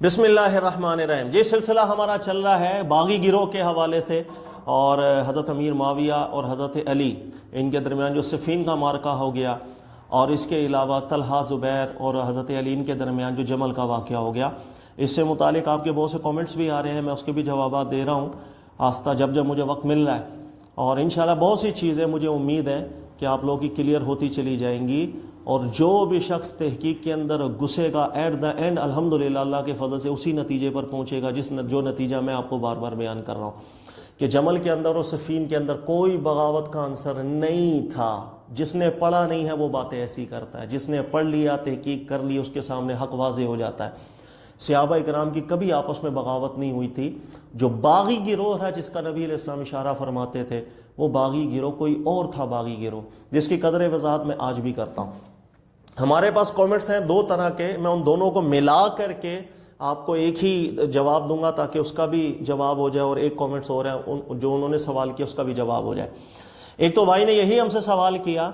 بسم اللہ الرحمن الرحیم۔ یہ سلسلہ ہمارا چل رہا ہے باغی گروہ کے حوالے سے، اور حضرت امیر معاویہ اور حضرت علی ان کے درمیان جو صفین کا مارکہ ہو گیا، اور اس کے علاوہ طلحہ زبیر اور حضرت علی ان کے درمیان جو جمل کا واقعہ ہو گیا، اس سے متعلق آپ کے بہت سے کامنٹس بھی آ رہے ہیں، میں اس کے بھی جوابات دے رہا ہوں آہستہ جب مجھے وقت مل رہا ہے، اور انشاءاللہ بہت سی چیزیں مجھے امید ہے کہ آپ لوگوں کی کلیئر ہوتی چلی جائیں گی، اور جو بھی شخص تحقیق کے اندر گھسے گا ایٹ دا اینڈ الحمدللہ اللہ کے فضل سے اسی نتیجے پر پہنچے گا جو نتیجہ میں آپ کو بار بار بیان کر رہا ہوں کہ جمل کے اندر اور صفین کے اندر کوئی بغاوت کا عنصر نہیں تھا۔ جس نے پڑھا نہیں ہے وہ باتیں ایسی کرتا ہے، جس نے پڑھ لیا تحقیق کر لی اس کے سامنے حق واضح ہو جاتا ہے۔ صحابہ کرام کی کبھی آپس میں بغاوت نہیں ہوئی تھی۔ جو باغی گروہ ہے جس کا نبی علیہ السلام اشارہ فرماتے تھے، وہ باغی گروہ کوئی اور تھا، باغی گروہ جس کی قدر وضاحت میں آج بھی کرتا ہوں۔ ہمارے پاس کامنٹس ہیں دو طرح کے، میں ان دونوں کو ملا کر کے آپ کو ایک ہی جواب دوں گا تاکہ اس کا بھی جواب ہو جائے، اور ایک کامنٹس ہو رہا ہے جو انہوں نے سوال کیا اس کا بھی جواب ہو جائے۔ ایک تو بھائی نے یہی ہم سے سوال کیا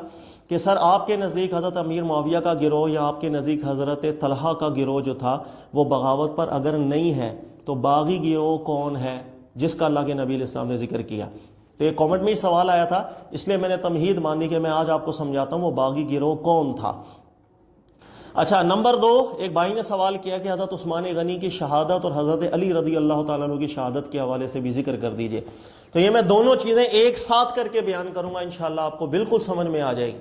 کہ سر آپ کے نزدیک حضرت امیر معاویہ کا گروہ یا آپ کے نزدیک حضرت طلحہ کا گروہ جو تھا وہ بغاوت پر اگر نہیں ہے تو باغی گروہ کون ہے جس کا اللہ کے نبی علیہ السلام نے ذکر کیا؟ تو یہ کامنٹ میں ہی سوال آیا تھا، اس لیے میں نے تمہید مانی کہ میں آج آپ کو سمجھاتا ہوں وہ باغی گروہ کون تھا۔ اچھا، نمبر دو، ایک بھائی نے سوال کیا کہ حضرت عثمان غنی کی شہادت اور حضرت علی رضی اللہ تعالیٰ عنہ کی شہادت کے حوالے سے بھی ذکر کر دیجئے۔ تو یہ میں دونوں چیزیں ایک ساتھ کر کے بیان کروں گا، انشاءاللہ آپ کو بالکل سمجھ میں آ جائے گی،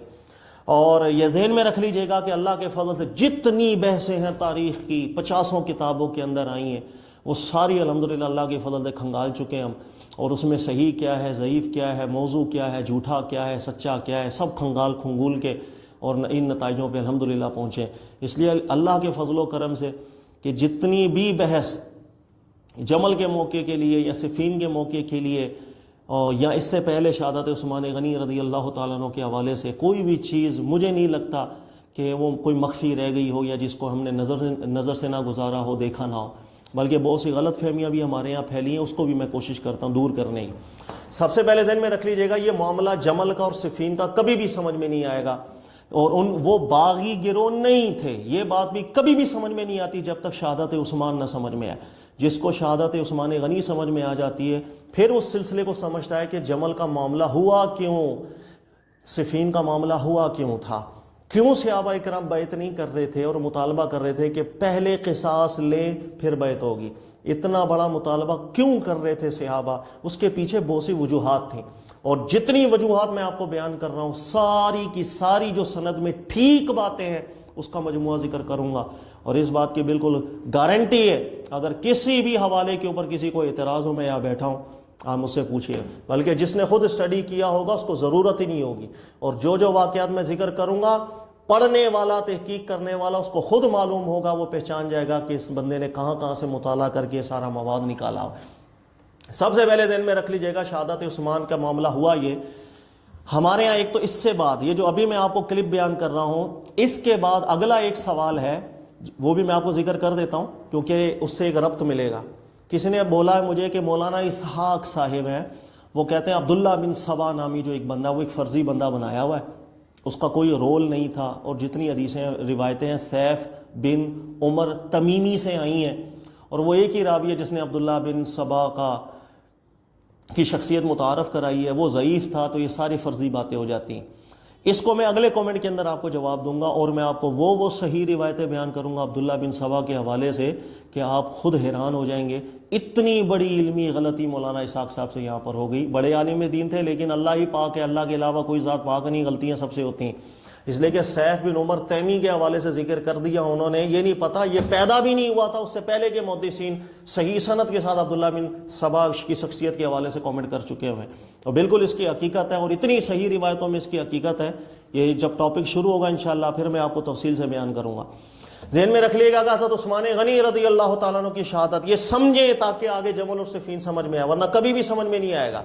اور یہ ذہن میں رکھ لیجئے گا کہ اللہ کے فضل سے جتنی بحثیں ہیں تاریخ کی 50 کتابوں کے اندر آئی ہیں، وہ ساری الحمدللہ اللہ کے فضل سے کھنگال چکے ہیں ہم، اور اس میں صحیح کیا ہے، ضعیف کیا ہے، موضوع کیا ہے، جھوٹا کیا ہے، سچا کیا ہے، سب کھنگال کھنگول کے اور ان نتائجوں پہ الحمدللہ پہنچے۔ اس لیے اللہ کے فضل و کرم سے کہ جتنی بھی بحث جمل کے موقع کے لیے یا صفین کے موقع کے لیے یا اس سے پہلے شہادت عثمان غنی رضی اللہ تعالیٰ عنہ کے حوالے سے کوئی بھی چیز مجھے نہیں لگتا کہ وہ کوئی مخفی رہ گئی ہو یا جس کو ہم نے نظر سے نہ گزارا ہو، دیکھا نہ ہو، بلکہ بہت سی غلط فہمیاں بھی ہمارے یہاں پھیلی ہیں، اس کو بھی میں کوشش کرتا ہوں دور کرنے کی۔ سب سے پہلے ذہن میں رکھ لیجئے گا یہ معاملہ جمل کا اور صفین کا کبھی بھی سمجھ میں نہیں آئے گا، اور وہ باغی گروہ نہیں تھے، یہ بات بھی کبھی بھی سمجھ میں نہیں آتی جب تک شہادت عثمان نہ سمجھ میں آئے۔ جس کو شہادت عثمان غنی سمجھ میں آ جاتی ہے پھر اس سلسلے کو سمجھتا ہے کہ جمل کا معاملہ ہوا کیوں، صفین کا معاملہ ہوا کیوں تھا، کیوں صحابہ کرام بیعت نہیں کر رہے تھے اور مطالبہ کر رہے تھے کہ پہلے قصاص لیں پھر بیعت ہوگی، اتنا بڑا مطالبہ کیوں کر رہے تھے صحابہ؟ اس کے پیچھے بہت سی وجوہات تھیں، اور جتنی وجوہات میں آپ کو بیان کر رہا ہوں ساری کی ساری جو سند میں ٹھیک باتیں ہیں اس کا مجموعہ ذکر کروں گا، اور اس بات کی بالکل گارنٹی ہے اگر کسی بھی حوالے کے اوپر کسی کو اعتراض ہو میں یہاں بیٹھا ہوں، آپ مجھ سے پوچھیے، بلکہ جس نے خود اسٹڈی کیا ہوگا اس کو ضرورت ہی نہیں ہوگی، اور جو واقعات میں ذکر کروں گا پڑھنے والا تحقیق کرنے والا اس کو خود معلوم ہوگا، وہ پہچان جائے گا کہ اس بندے نے کہاں سے مطالعہ کر کے سارا مواد نکالا ہو۔ سب سے پہلے ذہن میں رکھ لیجئے گا شہادت عثمان کا معاملہ ہوا یہ ہمارے ہاں ایک تو اس سے بعد یہ جو ابھی میں آپ کو کلپ بیان کر رہا ہوں اس کے بعد اگلا ایک سوال ہے، وہ بھی میں آپ کو ذکر کر دیتا ہوں کیونکہ اس سے ایک ربط ملے گا۔ کسی نے بولا ہے مجھے کہ مولانا اسحاق صاحب ہیں، وہ کہتے ہیں عبداللہ بن سبا نامی جو ایک بندہ وہ ایک فرضی بندہ بنایا ہوا ہے، اس کا کوئی رول نہیں تھا، اور جتنی حدیثیں روایتیں ہیں سیف بن عمر تمیمی سے آئی ہیں، اور وہ ایک ہی راوی ہے جس نے عبداللہ بن سبا کی شخصیت متعارف کرائی ہے، وہ ضعیف تھا، تو یہ ساری فرضی باتیں ہو جاتی ہیں۔ اس کو میں اگلے کامنٹ کے اندر آپ کو جواب دوں گا، اور میں آپ کو وہ صحیح روایتیں بیان کروں گا عبداللہ بن سبا کے حوالے سے کہ آپ خود حیران ہو جائیں گے، اتنی بڑی علمی غلطی مولانا اسحاق صاحب سے یہاں پر ہو گئی۔ بڑے عالم دین تھے لیکن اللہ ہی پاک ہے، اللہ کے علاوہ کوئی ذات پاک نہیں، غلطیاں سب سے ہوتی ہیں، اس لیے کہ سیف بن عمر تیمی کے حوالے سے ذکر کر دیا انہوں نے، یہ نہیں پتا یہ پیدا بھی نہیں ہوا تھا، اس سے پہلے کے محدثین صحیح سند کے ساتھ عبداللہ بن سبا کی شخصیت کے حوالے سے کامنٹ کر چکے ہوئے ہیں، اور بالکل اس کی حقیقت ہے، اور اتنی صحیح روایتوں میں اس کی حقیقت ہے، یہ جب ٹاپک شروع ہوگا انشاءاللہ پھر میں آپ کو تفصیل سے بیان کروں گا۔ ذہن میں رکھ لیے گا کہ حضرت عثمان غنی رضی اللہ تعالیٰ عنہ کی شہادت یہ سمجھیں تاکہ آگے جمل اور صفین سمجھ میں آئے، ورنہ کبھی بھی سمجھ میں نہیں آئے گا،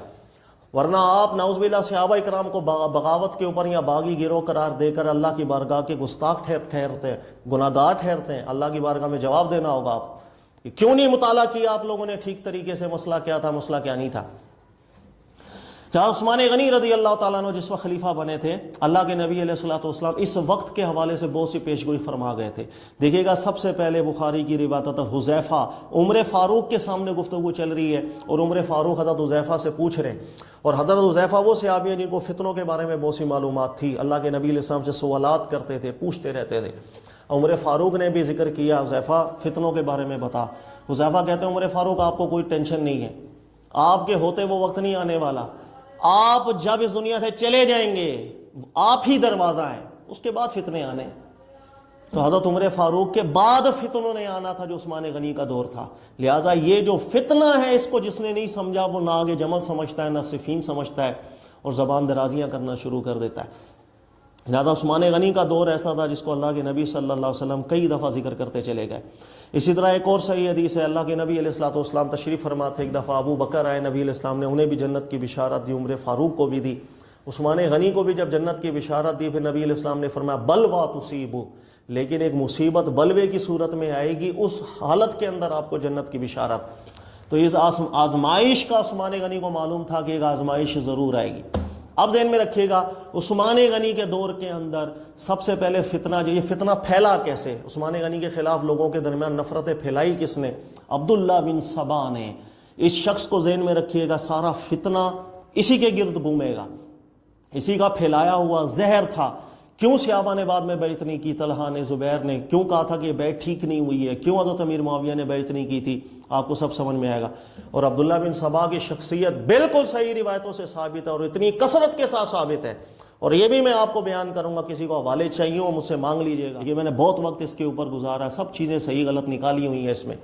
ورنہ آپ نعوذ باللہ صحابہ کرام کو بغاوت کے اوپر یا باغی گروہ قرار دے کر اللہ کی بارگاہ کے گستاخ ٹھہرتے ہیں، گناہگار ٹھہرتے ہیں، اللہ کی بارگاہ میں جواب دینا ہوگا آپ کہ کیوں نہیں مطالعہ کیا آپ لوگوں نے ٹھیک طریقے سے، مسئلہ کیا تھا، مسئلہ کیا نہیں تھا۔ جہاں عثمان غنی رضی اللہ تعالیٰ عنہ جس وقت خلیفہ بنے تھے، اللہ کے نبی علیہ الصلوۃ والسلام اس وقت کے حوالے سے بہت سی پیشگوئی فرما گئے تھے۔ دیکھیے گا سب سے پہلے بخاری کی روایت حذیفہ عمر فاروق کے سامنے گفتگو چل رہی ہے، اور عمر فاروق حضرت حذیفہ سے پوچھ رہے ہیں، اور حضرت حذیفہ وہ صحابی ہیں جن کو فتنوں کے بارے میں بہت سی معلومات تھی، اللہ کے نبی علیہ السلام سے سوالات کرتے تھے، پوچھتے رہتے تھے۔ عمر فاروق نے بھی ذکر کیا، حذیفہ فتنوں کے بارے میں بتا۔ حذیفہ کہتے ہیں عمر فاروق آپ کو کوئی ٹینشن نہیں ہے، آپ کے ہوتے وہ وقت نہیں آنے والا، آپ جب اس دنیا سے چلے جائیں گے آپ ہی دروازہ ہیں، اس کے بعد فتنے آنے۔ تو حضرت عمر فاروق کے بعد فتنوں نے آنا تھا جو عثمان غنی کا دور تھا، لہٰذا یہ جو فتنہ ہے اس کو جس نے نہیں سمجھا وہ نہ آگے جمل سمجھتا ہے نہ صفین سمجھتا ہے، اور زبان درازیاں کرنا شروع کر دیتا ہے۔ لہٰذا عثمان غنی کا دور ایسا تھا جس کو اللہ کے نبی صلی اللہ علیہ وسلم کئی دفعہ ذکر کرتے چلے گئے۔ اسی طرح ایک اور صحیح حدیث ہے، اللہ کے نبی علیہ الصلوۃ والسلام تشریف فرما تھے، ایک دفعہ ابو بکر آئے، نبی علیہ السلام نے انہیں بھی جنت کی بشارت دی، عمر فاروق کو بھی دی، عثمان غنی کو بھی جب جنت کی بشارت دی، پھر نبی علیہ السلام نے فرمایا بلوا تصیبو، لیکن ایک مصیبت بلوے کی صورت میں آئے گی، اس حالت کے اندر آپ کو جنت کی بشارت۔ تو اس آزمائش کا عثمان غنی کو معلوم تھا کہ ایک آزمائش ضرور آئے گی۔ اب ذہن میں رکھیے گا عثمان غنی کے دور کے اندر سب سے پہلے فتنہ جو یہ فتنہ پھیلا کیسے، عثمان غنی کے خلاف لوگوں کے درمیان نفرتیں پھیلائی کس نے؟ عبداللہ بن سبا نے۔ اس شخص کو ذہن میں رکھیے گا، سارا فتنہ اسی کے گرد گھومے گا، اسی کا پھیلایا ہوا زہر تھا۔ کیوں صحابہ نے بعد میں بیعت نہیں کی؟ طلحہ نے، زبیر نے کیوں کہا تھا کہ یہ بیعت ٹھیک نہیں ہوئی ہے؟ کیوں حضرت امیر معاویہ نے بیعت نہیں کی تھی؟ آپ کو سب سمجھ میں آئے گا۔ اور عبداللہ بن سبا کی شخصیت بالکل صحیح روایتوں سے ثابت ہے، اور اتنی کثرت کے ساتھ ثابت ہے، اور یہ بھی میں آپ کو بیان کروں گا، کسی کو حوالے چاہیے ہو مجھ سے مانگ لیجئے گا، یہ میں نے بہت وقت اس کے اوپر گزارا، سب چیزیں صحیح غلط نکالی ہوئی ہیں اس میں۔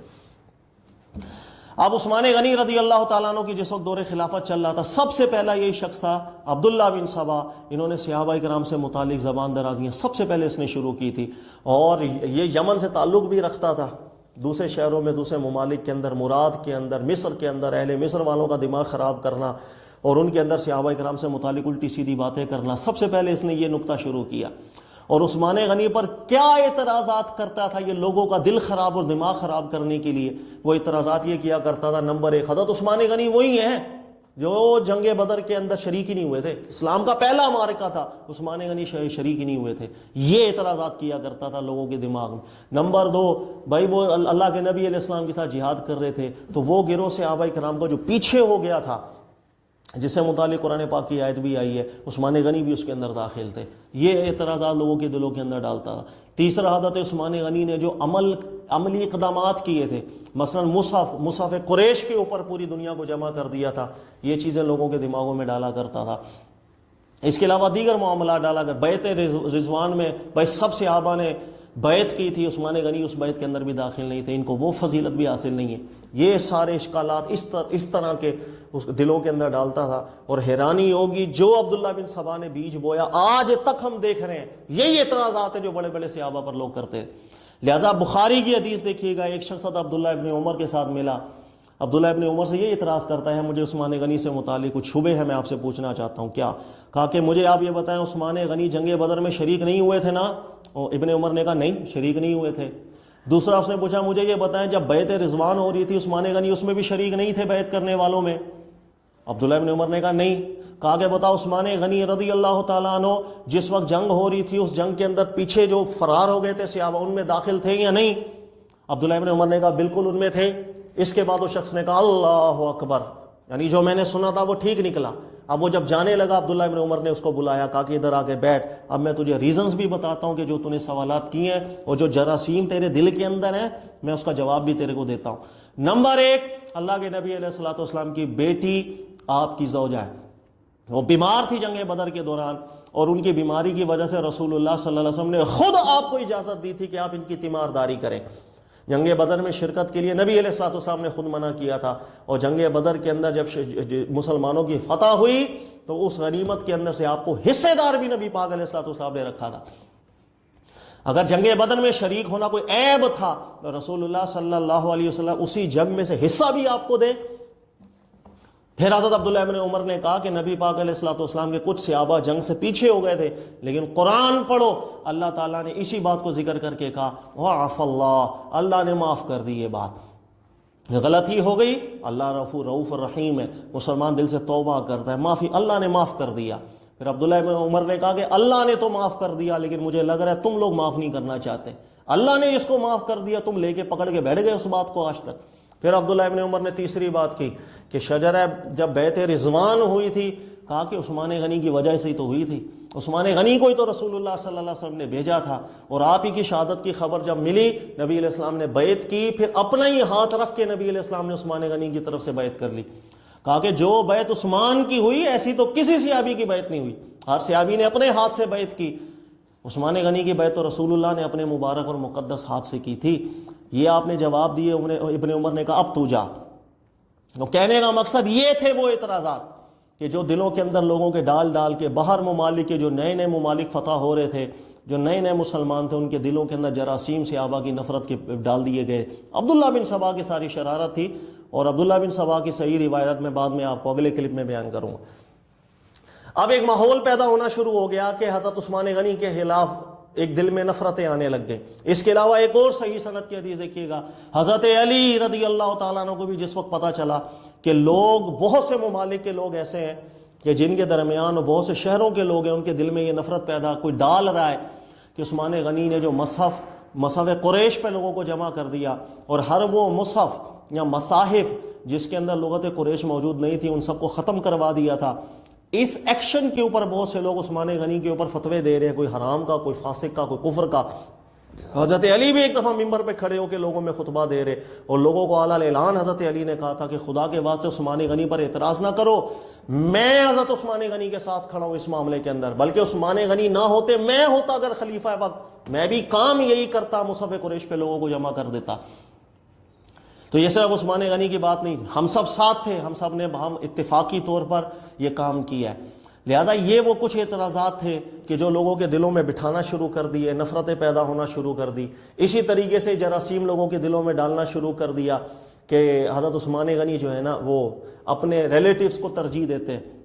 اب عثمان غنی رضی اللہ تعالیٰ عنہ کی جس وقت دور خلافت چل رہا تھا، سب سے پہلا یہی شخص تھا عبداللہ بن سبا۔ انہوں نے صحابہ کرام سے متعلق زبان درازیاں سب سے پہلے اس نے شروع کی تھی، اور یہ یمن سے تعلق بھی رکھتا تھا، دوسرے شہروں میں، دوسرے ممالک کے اندر، مراد کے اندر، مصر کے اندر اہل مصر والوں کا دماغ خراب کرنا، اور ان کے اندر صحابہ کرام سے متعلق الٹی سیدھی باتیں کرنا، سب سے پہلے اس نے یہ نکتہ شروع کیا۔ اور عثمان غنی پر کیا اعتراضات کرتا تھا یہ لوگوں کا دل خراب اور دماغ خراب کرنے کے لیے؟ وہ اعتراضات یہ کیا کرتا تھا، نمبر ایک، حضرت عثمان غنی وہی ہیں جو جنگ بدر کے اندر شریک ہی نہیں ہوئے تھے، اسلام کا پہلا معرکہ تھا، عثمان غنی شریک ہی نہیں ہوئے تھے، یہ اعتراضات کیا کرتا تھا لوگوں کے دماغ میں۔ نمبر دو، بھائی وہ اللہ کے نبی علیہ السلام کے ساتھ جہاد کر رہے تھے، تو وہ گروہ صحابہ کرام کا جو پیچھے ہو گیا تھا، جس سے متعلق قرآن پاک کی آیت بھی آئی ہے، عثمان غنی بھی اس کے اندر داخل تھے، یہ اعتراضات لوگوں کے دلوں کے اندر ڈالتا تھا۔ تیسرا، حضرت عثمان غنی نے جو عملی اقدامات کیے تھے، مثلا مصحف قریش کے اوپر پوری دنیا کو جمع کر دیا تھا، یہ چیزیں لوگوں کے دماغوں میں ڈالا کرتا تھا۔ اس کے علاوہ دیگر معاملات ڈالا کر، بیعت رضوان میں بھائی سب صحابہ نے بیعت کی تھی، عثمان غنی اس بیعت کے اندر بھی داخل نہیں تھے، ان کو وہ فضیلت بھی حاصل نہیں ہے۔ یہ سارے اشکالات اس طرح کے اس دلوں کے اندر ڈالتا تھا، اور حیرانی ہوگی جو عبداللہ بن سبا نے بیج بویا آج تک ہم دیکھ رہے ہیں، یہی اعتراضات ہیں جو بڑے بڑے صحابہ پر لوگ کرتے ہیں۔ لہذا بخاری کی حدیث دیکھیے گا، ایک شخص عبداللہ ابن عمر کے ساتھ ملا، عبداللہ ابن عمر سے یہ اعتراض کرتا ہے، مجھے عثمان غنی سے متعلق کچھ شبہ ہے، میں آپ سے پوچھنا چاہتا ہوں۔ کیا؟ کہا کہ مجھے آپ یہ بتائیں عثمان غنی جنگ بدر میں شریک نہیں ہوئے تھے نا؟ ابن عمر نے کہا نہیں، شریک نہیں ہوئے تھے۔ دوسرا اس نے پوچھا مجھے یہ بتائیں جب بیعت رضوان ہو رہی تھی عثمان غنی اس میں بھی شریک نہیں تھے بیعت کرنے والوں میں؟ عبداللہ ابن عمر نے کہا نہیں۔ کہا کہ بتاؤ عثمان غنی رضی اللہ تعالیٰ عنہ جس وقت جنگ ہو رہی تھی اس جنگ کے اندر پیچھے جو فرار ہو گئے تھے صحابہ ان میں داخل تھے یا نہیں؟ عبداللہ ابن عمر نے کہا بالکل ان میں تھے۔ اس کے بعد اس شخص نے کہا اللہ اکبر، یعنی جو میں نے سنا تھا وہ ٹھیک نکلا۔ اب وہ جب جانے لگا عبداللہ ابن عمر نے اس کو بلایا، کہا کہ ادھر آ کے بیٹھ، اب میں تجھے ریزنز بھی بتاتا ہوں کہ جو تو نے سوالات کیے ہیں اور جو جراثیم تیرے دل کے اندر ہیں میں اس کا جواب بھی تیرے کو دیتا ہوں۔ نمبر ایک، اللہ کے نبی علیہ الصلوۃ والسلام کی بیٹی آپ کی زوجہ ہے، وہ بیمار تھی جنگ بدر کے دوران، اور ان کی بیماری کی وجہ سے رسول اللہ صلی اللہ علیہ وسلم نے خود آپ کو اجازت دی تھی کہ آپ ان کی تیمارداری کریں۔ جنگ بدر میں شرکت کے لیے نبی علیہ الصلوۃ والسلام نے خود منع کیا تھا، اور جنگ بدر کے اندر جب مسلمانوں کی فتح ہوئی تو اس غنیمت کے اندر سے آپ کو حصے دار بھی نبی پاک علیہ الصلوۃ والسلام نے رکھا تھا۔ اگر جنگ بدر میں شریک ہونا کوئی عیب تھا تو رسول اللہ صلی اللہ علیہ وسلم اسی جنگ میں سے حصہ بھی آپ کو دے۔ پھر حضرت عبداللہ ابن عمر نے کہا کہ نبی پاک علیہ الصلوۃ والسلام کے کچھ صحابہ جنگ سے پیچھے ہو گئے تھے، لیکن قرآن پڑھو، اللہ تعالیٰ نے اسی بات کو ذکر کر کے کہا وَعَفَ اللَّهُ، اللہ نے معاف کر دی یہ بات۔ غلطی ہو گئی، اللہ رؤوف الرحیم ہے، مسلمان دل سے توبہ کرتا ہے، معافی، اللہ نے معاف کر دیا۔ پھر عبداللہ بن عمر نے کہا کہ اللہ نے تو معاف کر دیا، لیکن مجھے لگ رہا ہے تم لوگ معاف نہیں کرنا چاہتے، اللہ نے جس کو معاف کر دیا تم لے کے پکڑ کے بیٹھ گئے اس بات کو آج تک۔ پھر عبداللہ بن عمر نے تیسری بات کی کہ شجرہ جب بیعت رضوان ہوئی تھی، کہا کہ عثمان غنی کی وجہ سے ہی تو ہوئی تھی، عثمان غنی کو ہی تو رسول اللہ صلی اللہ علیہ وسلم نے بھیجا تھا، اور آپ ہی کی شہادت کی خبر جب ملی نبی علیہ السلام نے بیعت کی، پھر اپنا ہی ہاتھ رکھ کے نبی علیہ السلام نے عثمان غنی کی طرف سے بیعت کر لی۔ کہا کہ جو بیعت عثمان کی ہوئی ایسی تو کسی صحابی کی بیعت نہیں ہوئی، ہر صحابی نے اپنے ہاتھ سے بیعت کی، عثمان غنی کی بیعت تو رسول اللہ نے اپنے مبارک اور مقدس ہاتھ سے کی تھی۔ یہ آپ نے جواب دیے۔ ابن عمر نے کہا اب تو جا۔ تو کہنے کا مقصد یہ تھے وہ اعتراضات کہ جو دلوں کے اندر لوگوں کے ڈال ڈال کے، باہر ممالک کے جو نئے نئے ممالک فتح ہو رہے تھے، جو نئے نئے مسلمان تھے، ان کے دلوں کے اندر جراثیم صحابہ کی نفرت کے ڈال دیے گئے۔ عبداللہ بن سبا کی ساری شرارت تھی، اور عبداللہ بن سبا کی صحیح روایت میں بعد میں آپ کو اگلے کلپ میں بیان کروں گا۔ اب ایک ماحول پیدا ہونا شروع ہو گیا کہ حضرت عثمان غنی کے خلاف ایک دل میں نفرتیں آنے لگ گئی۔ اس کے علاوہ ایک اور صحیح سند کی حدیث دیکھیے گا، حضرت علی رضی اللہ تعالیٰ عنہ کو بھی جس وقت پتہ چلا کہ لوگ، بہت سے ممالک کے لوگ ایسے ہیں کہ جن کے درمیان بہت سے شہروں کے لوگ ہیں، ان کے دل میں یہ نفرت پیدا کوئی ڈال رہا ہے کہ عثمان غنی نے جو مصحف قریش پہ لوگوں کو جمع کر دیا، اور ہر وہ مصحف یا مصاحف جس کے اندر لغت قریش موجود نہیں تھی ان سب کو ختم کروا دیا تھا۔ اس ایکشن کے اوپر بہت سے لوگ عثمان غنی کے اوپر فتوے دے رہے ہیں، کوئی حرام کا، کوئی فاسق کا، کوئی کفر کا۔ حضرت علی بھی ایک دفعہ ممبر پہ کھڑے ہو کے لوگوں میں خطبہ دے رہے، اور لوگوں کو اعلیٰ اعلان حضرت علی نے کہا تھا کہ خدا کے واسطے عثمان غنی پر اعتراض نہ کرو، میں حضرت عثمان غنی کے ساتھ کھڑا ہوں اس معاملے کے اندر، بلکہ عثمان غنی نہ ہوتے، میں ہوتا اگر خلیفہ وقت، میں بھی کام یہی کرتا، مصحف قریش پہ لوگوں کو جمع کر دیتا۔ تو یہ صرف عثمان غنی کی بات نہیں، ہم سب ساتھ تھے، ہم سب نے ہم اتفاقی طور پر یہ کام کیا ہے۔ لہٰذا یہ وہ کچھ اعتراضات تھے کہ جو لوگوں کے دلوں میں بٹھانا شروع کر دیے، نفرتیں پیدا ہونا شروع کر دی۔ اسی طریقے سے جراثیم لوگوں کے دلوں میں ڈالنا شروع کر دیا کہ حضرت عثمان غنی جو ہے نا وہ اپنے ریلیٹیوز کو ترجیح دیتے ہیں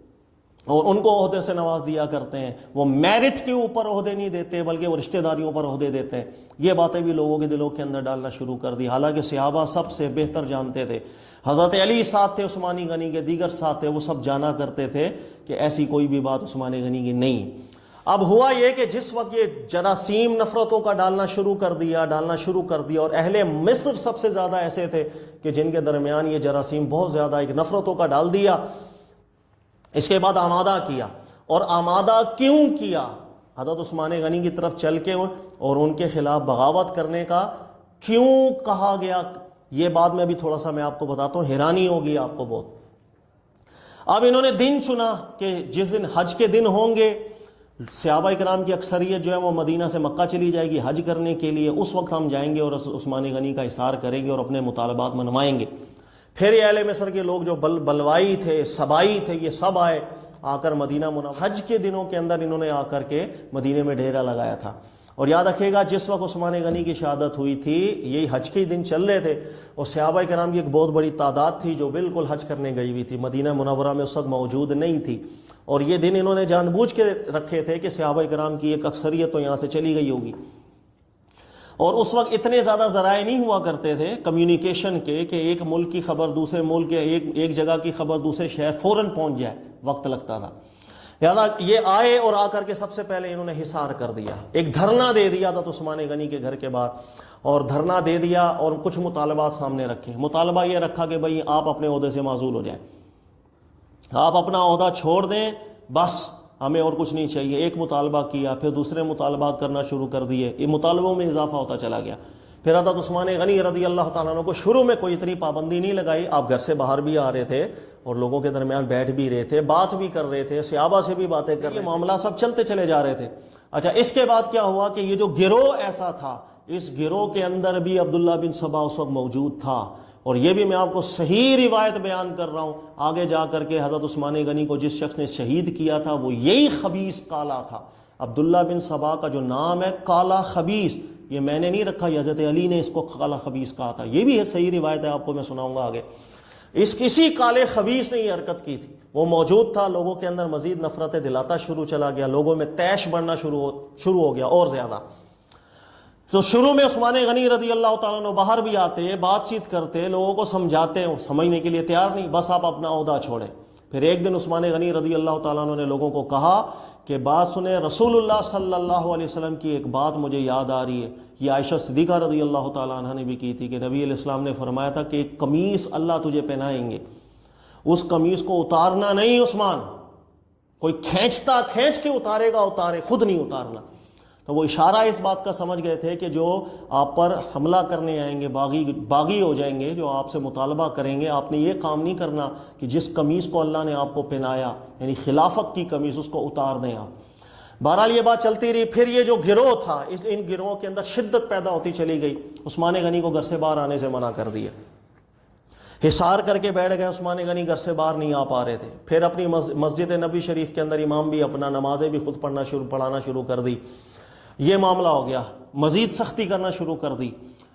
اور ان کو عہدے سے نواز دیا کرتے ہیں، وہ میرٹ کے اوپر عہدے نہیں دیتے بلکہ وہ رشتہ داریوں پر عہدے دیتے ہیں۔ یہ باتیں بھی لوگوں کے دلوں کے اندر ڈالنا شروع کر دی، حالانکہ صحابہ سب سے بہتر جانتے تھے، حضرت علی ساتھ تھے عثمان غنی کے، دیگر ساتھ تھے، وہ سب جانا کرتے تھے کہ ایسی کوئی بھی بات عثمان غنی کی نہیں۔ اب ہوا یہ کہ جس وقت یہ جراثیم نفرتوں کا ڈالنا شروع کر دیا، اور اہل مصر سب سے زیادہ ایسے تھے کہ جن کے درمیان یہ جراثیم بہت زیادہ ایک نفرتوں کا ڈال دیا۔ اس کے بعد آمادہ کیا، اور آمادہ کیوں کیا؟ حضرت عثمان غنی کی طرف چل کے اور ان کے خلاف بغاوت کرنے کا کیوں کہا گیا؟ یہ بات میں بھی تھوڑا سا میں آپ کو بتاتا ہوں، حیرانی ہوگی آپ کو بہت۔ اب انہوں نے دن چنا کہ جس دن حج کے دن ہوں گے، صحابہ کرام کی اکثریت جو ہے وہ مدینہ سے مکہ چلی جائے گی حج کرنے کے لیے، اس وقت ہم جائیں گے اور عثمان غنی کا احسار کریں گے اور اپنے مطالبات منوائیں گے۔ پھر یہ اہل مصر کے لوگ جو بلوائی تھے، سبائی تھے، یہ سب آئے آ کر مدینہ منورہ، حج کے دنوں کے اندر انہوں نے آ کر کے مدینے میں ڈیرا لگایا تھا۔ اور یاد رکھیے گا جس وقت عثمان غنی کی شہادت ہوئی تھی یہی حج کے دن چل رہے تھے، اور صحابہ کرام کی ایک بہت بڑی تعداد تھی جو بالکل حج کرنے گئی ہوئی تھی، مدینہ منورہ میں اس وقت موجود نہیں تھی، اور یہ دن انہوں نے جان بوجھ کے رکھے تھے کہ صحابہ کرام کی ایک اکثریت تو یہاں سے چلی گئی ہوگی۔ اور اس وقت اتنے زیادہ ذرائع نہیں ہوا کرتے تھے کمیونیکیشن کے کہ ایک ملک کی خبر دوسرے ملک کے، ایک جگہ کی خبر دوسرے شہر فوراً پہنچ جائے، وقت لگتا تھا۔ لہٰذا یہ آئے اور آ کر کے سب سے پہلے انہوں نے حصار کر دیا، ایک دھرنا دے دیا تھا عثمان غنی کے گھر کے باہر، اور دھرنا دے دیا اور کچھ مطالبات سامنے رکھے۔ مطالبہ یہ رکھا کہ بھئی آپ اپنے عہدے سے معزول ہو جائیں، آپ اپنا عہدہ چھوڑ دیں، بس ہمیں اور کچھ نہیں چاہیے۔ ایک مطالبہ کیا، پھر دوسرے مطالبات کرنا شروع کر دیے، یہ مطالبوں میں اضافہ ہوتا چلا گیا۔ پھر حضرت عثمان غنی رضی اللہ تعالیٰ عنہ کو شروع میں کوئی اتنی پابندی نہیں لگائی، آپ گھر سے باہر بھی آ رہے تھے اور لوگوں کے درمیان بیٹھ بھی رہے تھے، بات بھی کر رہے تھے، صحابہ سے بھی باتیں کر رہے تھے، معاملہ سب چلتے چلے جا رہے تھے۔ اچھا، اس کے بعد کیا ہوا کہ یہ جو گروہ ایسا تھا، اس گروہ کے اندر بھی عبداللہ بن سبا اس وقت موجود تھا، اور یہ بھی میں آپ کو صحیح روایت بیان کر رہا ہوں، آگے جا کر کے حضرت عثمان غنی کو جس شخص نے شہید کیا تھا وہ یہی خبیث کالا تھا۔ عبداللہ بن سبا کا جو نام ہے کالا خبیث، یہ میں نے نہیں رکھا، یہ حضرت علی نے اس کو کالا خبیث کہا تھا، یہ بھی ہے صحیح روایت ہے، آپ کو میں سناؤں گا آگے۔ کسی کالے خبیث نے یہ حرکت کی تھی، وہ موجود تھا، لوگوں کے اندر مزید نفرتیں دلاتا شروع چلا گیا، لوگوں میں طیش بڑھنا شروع ہو گیا اور زیادہ۔ تو شروع میں عثمان غنی رضی اللہ تعالیٰ عنہ باہر بھی آتے، بات چیت کرتے، لوگوں کو سمجھاتے، سمجھنے کے لیے تیار نہیں، بس آپ اپنا عہدہ چھوڑیں۔ پھر ایک دن عثمان غنی رضی اللہ تعالیٰ عنہ نے لوگوں کو کہا کہ بات سنیں، رسول اللہ صلی اللہ علیہ وسلم کی ایک بات مجھے یاد آ رہی ہے، یہ عائشہ صدیقہ رضی اللہ تعالیٰ عنہ نے بھی کی تھی کہ نبی علیہ السلام نے فرمایا تھا کہ ایک قمیص اللہ تجھے پہنائیں گے، اس قمیص کو اتارنا نہیں عثمان، کوئی کھینچ کے اتارے گا اتارے، خود نہیں اتارنا۔ تو وہ اشارہ اس بات کا سمجھ گئے تھے کہ جو آپ پر حملہ کرنے آئیں گے، باغی ہو جائیں گے، جو آپ سے مطالبہ کریں گے، آپ نے یہ کام نہیں کرنا کہ جس قمیص کو اللہ نے آپ کو پہنایا، یعنی خلافت کی قمیص، اس کو اتار دیں آپ۔ بہرحال یہ بات چلتی رہی۔ پھر یہ جو گروہ تھا، ان گروہوں کے اندر شدت پیدا ہوتی چلی گئی۔ عثمان غنی کو گھر سے باہر آنے سے منع کر دیا، حصار کر کے بیٹھ گئے، عثمان غنی گھر سے باہر نہیں آ پا رہے تھے۔ پھر اپنی مسجد نبی شریف کے اندر امام بھی اپنا نمازیں بھی خود پڑھانا شروع کر دی۔ یہ معاملہ ہو گیا، مزید سختی کرنا شروع کر دی۔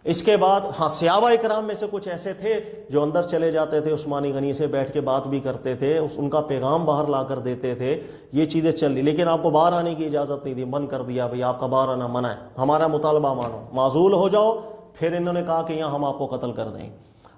اس کے بعد صحابہ اکرام میں سے کچھ ایسے تھے جو اندر چلے جاتے تھے، عثمان غنی سے بیٹھ کے بات بھی کرتے تھے، ان کا پیغام باہر لا کر دیتے تھے، یہ چیزیں چل رہی، لیکن آپ کو باہر آنے کی اجازت نہیں دی، من کر دیا بھئی آپ کا باہر آنا منع ہے، ہمارا مطالبہ مانو، معزول ہو جاؤ۔ پھر انہوں نے کہا کہ یہاں ہم آپ کو قتل کر دیں گے،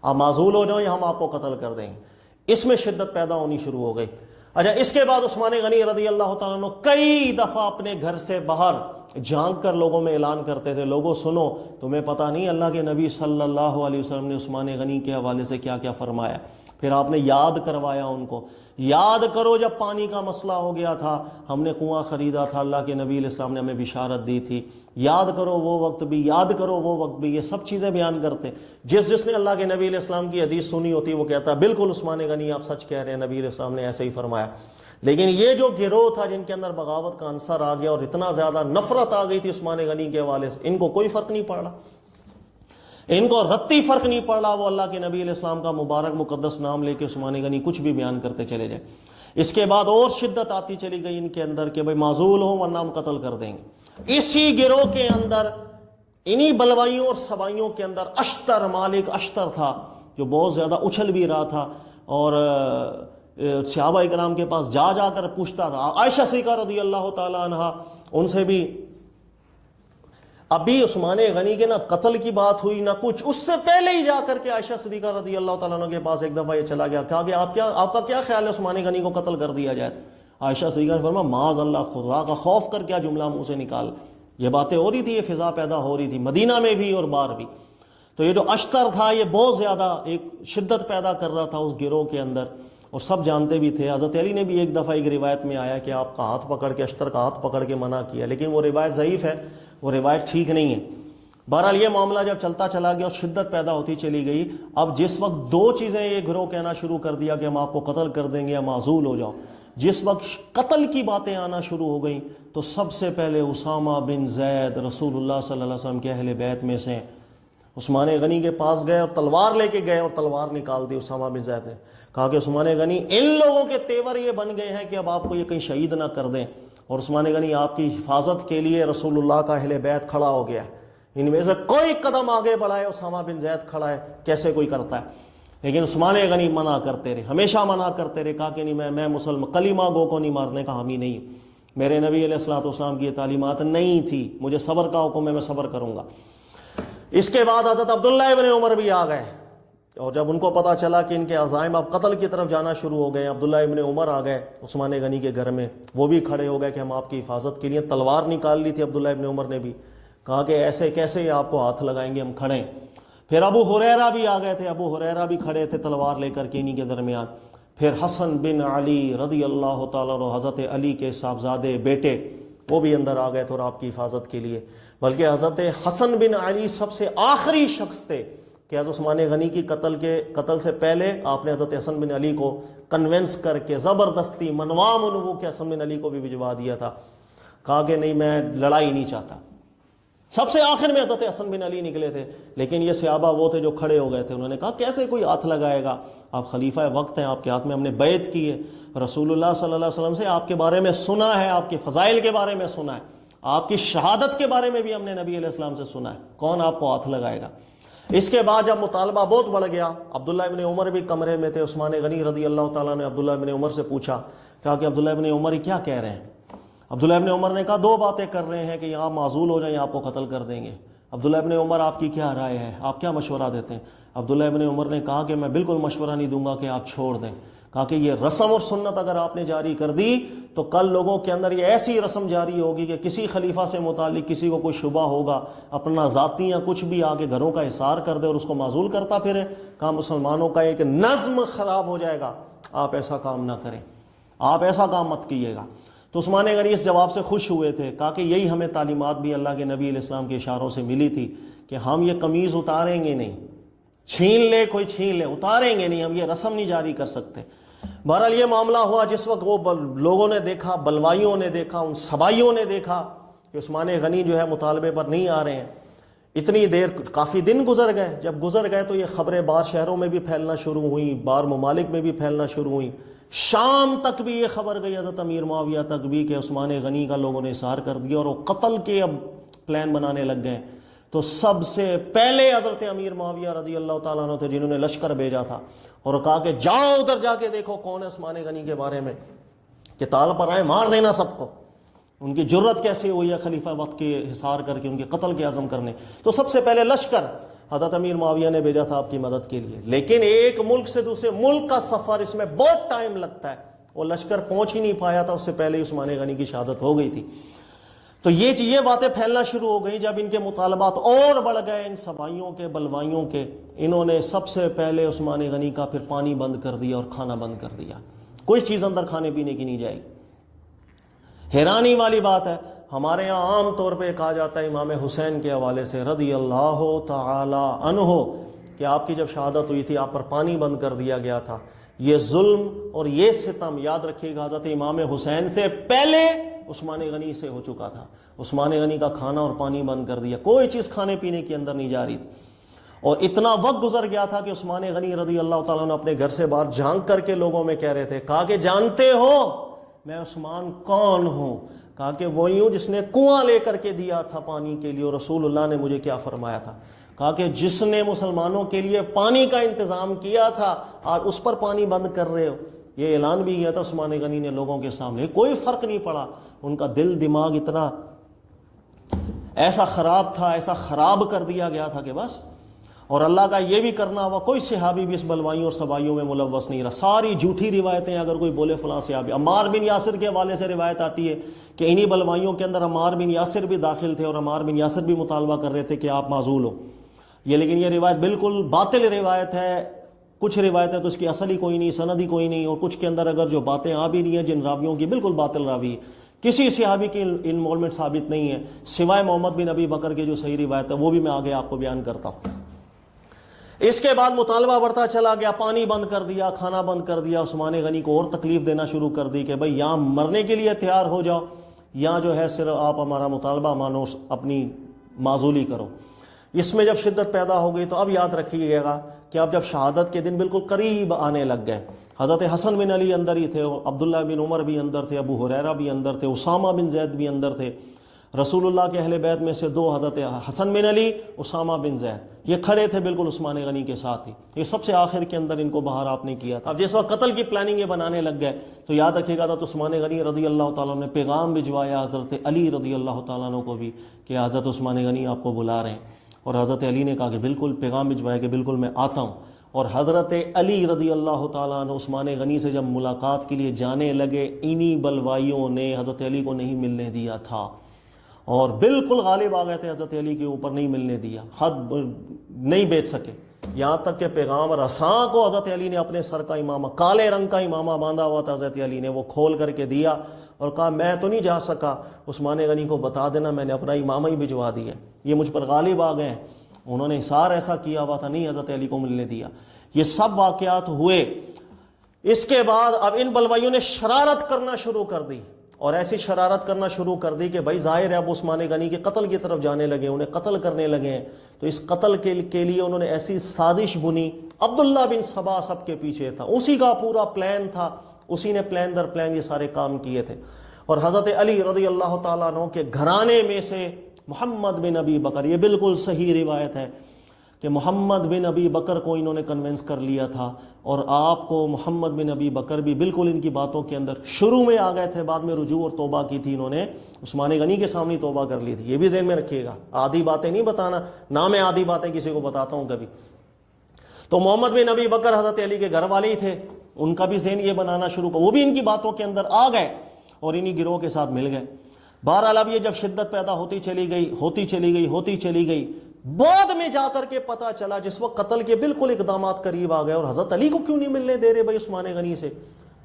آپ معزول ہو جاؤ یا ہم آپ کو قتل کر دیں گے۔ اس میں شدت پیدا ہونی شروع ہو گئی۔ اچھا، اس کے بعد عثمان غنی رضی اللہ تعالیٰ عنہ کئی دفعہ اپنے گھر سے باہر جھانک کر لوگوں میں اعلان کرتے تھے، لوگوں سنو، تمہیں پتہ نہیں اللہ کے نبی صلی اللہ علیہ وسلم نے عثمان غنی کے حوالے سے کیا کیا فرمایا۔ پھر آپ نے یاد کروایا ان کو، یاد کرو جب پانی کا مسئلہ ہو گیا تھا، ہم نے کنواں خریدا تھا، اللہ کے نبی علیہ السلام نے ہمیں بشارت دی تھی، یاد کرو وہ وقت بھی، یاد کرو وہ وقت بھی۔ یہ سب چیزیں بیان کرتے۔ جس نے اللہ کے نبی علیہ السلام کی حدیث سنی ہوتی وہ کہتا ہے بالکل عثمان غنی آپ سچ کہہ رہے ہیں، نبی علیہ السلام نے ایسے ہی فرمایا۔ لیکن یہ جو گروہ تھا جن کے اندر بغاوت کا عنصر آ گیا اور اتنا زیادہ نفرت آ گئی تھی عثمان غنی کے حوالے سے، ان کو کوئی فرق نہیں پڑا، ان کو رتی فرق نہیں پڑا، وہ اللہ کے نبی علیہ السلام کا مبارک مقدس نام لے کے عثمان غنی کچھ بھی بیان کرتے چلے جائیں۔ اس کے بعد اور شدت آتی چلی گئی ان کے اندر کہ بھائی معزول ہو ورنہ ہم قتل کر دیں گے۔ اسی گروہ کے اندر، انہی بلوائیوں اور سوائیوں کے اندر اشتر، مالک اشتر تھا جو بہت زیادہ اچھل بھی رہا تھا اور صحابہ اکرام کے پاس جا کر پوچھتا تھا۔ عائشہ صدیقہ رضی اللہ تعالی عنہ ان سے بھی ابھی عثمان غنی کے نہ قتل کی بات ہوئی نہ کچھ، اس سے پہلے ہی جا کر کے عائشہ صدیقہ رضی اللہ تعالیٰ عنہ کے پاس ایک دفعہ یہ چلا گیا، کہا کہ آپ کا کیا خیال ہے عثمان غنی کو قتل کر دیا جائے؟ عائشہ صدیقہ نے فرمایا معاذ اللہ، خدا کا خوف کر کیا جملہ منہ سے نکال۔ یہ باتیں ہو رہی تھی، یہ فضا پیدا ہو رہی تھی مدینہ میں بھی اور باہر بھی۔ تو یہ جو اشتر تھا یہ بہت زیادہ ایک شدت پیدا کر رہا تھا اس گروہ کے اندر، اور سب جانتے بھی تھے۔ حضرت علی نے بھی ایک دفعہ ایک روایت میں آیا کہ آپ کا ہاتھ پکڑ کے، اشتر کا ہاتھ پکڑ کے منع کیا، لیکن وہ روایت ضعیف ہے، وہ روایت ٹھیک نہیں ہے۔ بہرحال یہ معاملہ جب چلتا چلا گیا اور شدت پیدا ہوتی چلی گئی، اب جس وقت دو چیزیں یہ گروہ کہنا شروع کر دیا کہ ہم آپ کو قتل کر دیں گے یا معزول ہو جاؤ، جس وقت قتل کی باتیں آنا شروع ہو گئیں تو سب سے پہلے اسامہ بن زید رسول اللہ صلی اللہ علیہ وسلم کے اہل بیت میں سے عثمان غنی کے پاس گئے اور تلوار لے کے گئے اور تلوار نکال دی۔ اسامہ بن زید نے کہا کہ عثمان غنی ان لوگوں کے تیور یہ بن گئے ہیں کہ اب آپ کو یہ کہیں شہید نہ کر دیں، اور عثمان غنی آپ کی حفاظت کے لیے رسول اللہ کا اہل بیت کھڑا ہو گیا ہے، ان میں سے کوئی قدم آگے بڑھائے اسامہ بن زید کھڑا ہے، کیسے کوئی کرتا ہے؟ لیکن عثمان غنی منع کرتے رہے، ہمیشہ منع کرتے رہے، کہا کہ نہیں میں مسلمان کلمہ گو کو نہیں مارنے کا حامی نہیں ہوں، میرے نبی علیہ الصلوۃ والسلام کی یہ تعلیمات نہیں تھی، مجھے صبر کا حکم ہے، میں صبر کروں گا۔ اس کے بعد حضرت عبداللہ ابن عمر بھی آ گئے، اور جب ان کو پتا چلا کہ ان کے عزائم اب قتل کی طرف جانا شروع ہو گئے، عبداللہ ابن عمر آ گئے عثمان غنی کے گھر میں، وہ بھی کھڑے ہو گئے کہ ہم آپ کی حفاظت کے لیے، تلوار نکال لی تھی عبداللہ ابن عمر نے بھی، کہا کہ ایسے کیسے آپ کو ہاتھ لگائیں گے، ہم کھڑے ہیں۔ پھر ابو ہریرہ بھی آ گئے تھے، ابو ہریرہ بھی کھڑے تھے تلوار لے کر کے انہی کے درمیان۔ پھر حسن بن علی رضی اللہ تعالیٰ عنہ، حضرت علی کے صاحبزادے بیٹے، وہ بھی اندر آ گئے تھے اور آپ کی حفاظت کے لیے، بلکہ حضرت حسن بن علی سب سے آخری شخص تھے کہ حضرت عثمان غنی کی قتل سے پہلے آپ نے حضرت حسن بن علی کو کنونس کر کے زبردستی منوا منو کے حسن بن علی کو بھی بھجوا دیا تھا، کہا کہ نہیں میں لڑائی نہیں چاہتا۔ سب سے آخر میں حضرت حسن بن علی نکلے تھے، لیکن یہ صحابہ وہ تھے جو کھڑے ہو گئے تھے، انہوں نے کہا کیسے کوئی ہاتھ لگائے گا، آپ خلیفہ وقت ہیں، آپ کے ہاتھ میں ہم نے بیعت کی ہے، رسول اللہ صلی اللہ علیہ وسلم سے آپ کے بارے میں سنا ہے، آپ کے فضائل کے بارے میں سنا ہے، آپ کی شہادت کے بارے میں بھی ہم نے نبی علیہ السلام سے سنا ہے، کون آپ کو ہاتھ لگائے گا؟ اس کے بعد جب مطالبہ بہت بڑھ گیا، عبداللہ ابن عمر بھی کمرے میں تھے، عثمان غنی رضی اللہ تعالیٰ نے عبداللہ ابن عمر سے پوچھا، کہا کہ عبداللہ ابن عمر کیا کہہ رہے ہیں؟ عبداللہ ابن عمر نے کہا دو باتیں کر رہے ہیں کہ آپ معزول ہو جائیں یا آپ کو قتل کر دیں گے۔ عبداللہ ابن عمر آپ کی کیا رائے ہے، آپ کیا مشورہ دیتے ہیں؟ عبداللہ ابن عمر نے کہا کہ میں بالکل مشورہ نہیں دوں گا کہ آپ چھوڑ دیں، کہا کہ یہ رسم اور سنت اگر آپ نے جاری کر دی تو کل لوگوں کے اندر یہ ایسی رسم جاری ہوگی کہ کسی خلیفہ سے متعلق کسی کو کوئی شبہ ہوگا، اپنا ذاتی یا کچھ بھی آگے گھروں کا احصار کر دے اور اس کو معزول کرتا پھرے، کہا مسلمانوں کا ایک نظم خراب ہو جائے گا، آپ ایسا کام نہ کریں، آپ ایسا کام مت کیجیے گا۔ تو عثمان غنی اس جواب سے خوش ہوئے تھے، کہا کہ یہی ہمیں تعلیمات بھی اللہ کے نبی علیہ السلام کے اشاروں سے ملی تھی کہ ہم یہ قمیض اتاریں گے نہیں، چھین لے کوئی چھین لے، اتاریں گے نہیں، ہم یہ رسم نہیں جاری کر سکتے۔ بہرحال یہ معاملہ ہوا جس وقت وہ لوگوں نے دیکھا، بلوائیوں نے دیکھا، ان سبائیوں نے دیکھا کہ عثمان غنی جو ہے مطالبے پر نہیں آ رہے ہیں، اتنی دیر کافی دن گزر گئے، جب گزر گئے تو یہ خبریں باہر شہروں میں بھی پھیلنا شروع ہوئیں، باہر ممالک میں بھی پھیلنا شروع ہوئیں، شام تک بھی یہ خبر گئی حضرت امیر معاویہ تک بھی کہ عثمان غنی کا لوگوں نے اظہار کر دیا اور وہ قتل کے اب پلان بنانے لگ گئے۔ تو سب سے پہلے حضرت امیر معاویہ رضی اللہ تعالیٰ عنہ تھے جنہوں نے لشکر بھیجا تھا اور کہا کہ جاؤ ادھر جا کے دیکھو کون ہے عثمان غنی کے بارے میں، کہ تال پر آئے مار دینا سب کو۔ ان کی جرت کیسے ہوئی ہے خلیفہ وقت کے حصار کر کے ان کے قتل کے عزم کرنے؟ تو سب سے پہلے لشکر حضرت امیر معاویہ نے بھیجا تھا آپ کی مدد کے لیے، لیکن ایک ملک سے دوسرے ملک کا سفر، اس میں بہت ٹائم لگتا ہے، وہ لشکر پہنچ ہی نہیں پایا تھا، اس سے پہلے عثمان غنی کی شہادت ہو گئی تھی۔ تو یہ باتیں پھیلنا شروع ہو گئیں، جب ان کے مطالبات اور بڑھ گئے، ان سبائیوں کے بلوائیوں کے، انہوں نے سب سے پہلے عثمان غنی کا پھر پانی بند کر دیا اور کھانا بند کر دیا، کوئی چیز اندر کھانے پینے کی نہیں جائے گی۔ حیرانی والی بات ہے، ہمارے یہاں عام طور پہ کہا جاتا ہے امام حسین کے حوالے سے رضی اللہ تعالی عنہ کہ آپ کی جب شہادت ہوئی تھی آپ پر پانی بند کر دیا گیا تھا۔ یہ ظلم اور یہ ستم یاد رکھیے گا حضرت امام حسین سے پہلے عثمان غنی سے ہو چکا تھا۔ عثمان غنی کا کھانا اور پانی بند کر دیا، کوئی چیز کھانے پینے کے اندر نہیں جا رہی تھی، اور اتنا وقت گزر گیا تھا کہ عثمان غنی رضی اللہ تعالیٰ نے اپنے گھر سے باہر جھانک کر کے لوگوں میں کہہ رہے تھے، کہا کہ جانتے ہو میں عثمان کون ہوں؟ کہا کہ وہی ہوں جس نے کنواں لے کر کے دیا تھا پانی کے لیے، اور رسول اللہ نے مجھے کیا فرمایا تھا؟ کہا کہ جس نے مسلمانوں کے لیے پانی کا انتظام کیا تھا اور اس پر پانی بند کر رہے ہو۔ یہ اعلان بھی کیا تھا عثمان غنی نے لوگوں کے سامنے، کوئی فرق نہیں پڑا، ان کا دل دماغ اتنا ایسا خراب تھا، ایسا خراب کر دیا گیا تھا کہ بس۔ اور اللہ کا یہ بھی کرنا ہوا، کوئی صحابی بھی اس بلوائیوں اور سبائیوں میں ملوث نہیں رہا، ساری جھوٹی روایتیں، اگر کوئی بولے فلاں صحابی، عمار بن یاسر کے حوالے سے روایت آتی ہے کہ انہی بلوائیوں کے اندر عمار بن یاسر بھی داخل تھے اور عمار بن یاسر بھی مطالبہ کر رہے تھے کہ آپ معزول ہو، لیکن یہ روایت بالکل باطل روایت ہے۔ کچھ روایتیں تو اس کی اصل ہی کوئی نہیں، سند ہی کوئی نہیں، اور کچھ کے اندر اگر جو باتیں آ بھی نہیں ہیں جن راویوں کی، بالکل باطل راوی ہے، کسی صحابی کی انوالومنٹ ثابت نہیں ہے سوائے محمد بن ابی بکر کے جو صحیح روایت ہے، وہ بھی میں آگے آپ کو بیان کرتا ہوں۔ اس کے بعد مطالبہ بڑھتا چلا گیا، پانی بند کر دیا، کھانا بند کر دیا، عثمان غنی کو اور تکلیف دینا شروع کر دی کہ بھئی یہاں مرنے کے لیے تیار ہو جاؤ، یا جو ہے صرف آپ ہمارا مطالبہ مانو، اپنی معزولی کرو۔ اس میں جب شدت پیدا ہو گئی تو اب یاد رکھیے گا کہ اب جب شہادت کے دن بالکل قریب آنے لگ گئے، حضرت حسن بن علی اندر ہی تھے، عبداللہ بن عمر بھی اندر تھے، ابو ہریرہ بھی اندر تھے، اسامہ بن زید بھی اندر تھے، رسول اللہ کے اہل بیت میں سے دو حضرت حسن بن علی، اسامہ بن زید، یہ کھڑے تھے بالکل عثمان غنی کے ساتھ ہی، یہ سب سے آخر کے اندر ان کو باہر آپ نے کیا تھا۔ اب جس وقت قتل کی پلاننگ یہ بنانے لگ گئے تو یاد رکھیے گا تو عثمان غنی رضی اللہ تعالیٰ نے پیغام بھجوایا حضرت علی رضی اللہ تعالیٰ عنہ کو بھی کہ حضرت عثمان غنی آپ کو بلا رہے ہیں، اور حضرت علی نے کہا کہ بالکل، پیغام بھجوایا کہ بالکل میں آتا ہوں۔ اور حضرت علی رضی اللہ تعالیٰ عنہ عثمان غنی سے جب ملاقات کے لیے جانے لگے، انہی بلوائیوں نے حضرت علی کو نہیں ملنے دیا تھا، اور بالکل غالب آ گئے تھے حضرت علی کے اوپر، نہیں ملنے دیا، خط نہیں بیچ سکے، یہاں تک کہ پیغام رساں کو حضرت علی نے اپنے سر کا امامہ، کالے رنگ کا امامہ باندھا ہوا تھا حضرت علی نے، وہ کھول کر کے دیا اور کہا میں تو نہیں جا سکا، عثمان غنی کو بتا دینا میں نے اپنا امامہ ہی بھجوا دیا، یہ مجھ پر غالب آ گئے ہیں، انہوں نے احسار ایسا کیا ہوا تھا، نہیں حضرت علی کو ملنے دیا۔ یہ سب واقعات ہوئے۔ اس کے بعد اب ان بلوائیوں نے شرارت کرنا شروع کر دی، اور ایسی شرارت کرنا شروع کر دی کہ بھائی ظاہر ہے اب عثمان غنی کے قتل کی طرف جانے لگے، انہیں قتل کرنے لگے ہیں، تو اس قتل کے لیے انہوں نے ایسی سازش بنی، عبداللہ بن سبا سب کے پیچھے تھا، اسی کا پورا پلان تھا، اسی نے پلان در پلان یہ سارے کام کیے تھے۔ اور حضرت علی رضی اللہ تعالیٰ عنہ کے گھرانے میں سے محمد بن ابی بکر، یہ بالکل صحیح روایت ہے کہ محمد بن ابی بکر کو انہوں نے کنونس کر لیا تھا، اور آپ کو محمد بن ابی بکر بھی بالکل ان کی باتوں کے اندر شروع میں آ گئے تھے، بعد میں رجوع اور توبہ کی تھی انہوں نے، عثمان غنی کے سامنے توبہ کر لی تھی. یہ بھی ذہن میں رکھیے گا، آدھی باتیں نہیں بتانا، نہ میں آدھی باتیں کسی کو بتاتا ہوں کبھی. تو محمد بن ابی بکر حضرت علی کے گھر والے ہی تھے، ان کا بھی ذہن یہ بنانا شروع کر، وہ بھی ان کی باتوں کے اندر آ گئے اور انہی گروہ کے ساتھ مل گئے. بہرحال اب یہ جب شدت پیدا ہوتی چلی گئی، بعد میں جا کر کے پتہ چلا، جس وقت قتل کے بالکل اقدامات قریب آ گئے، اور حضرت علی کو کیوں نہیں ملنے دے رہے بھائی عثمان غنی سے،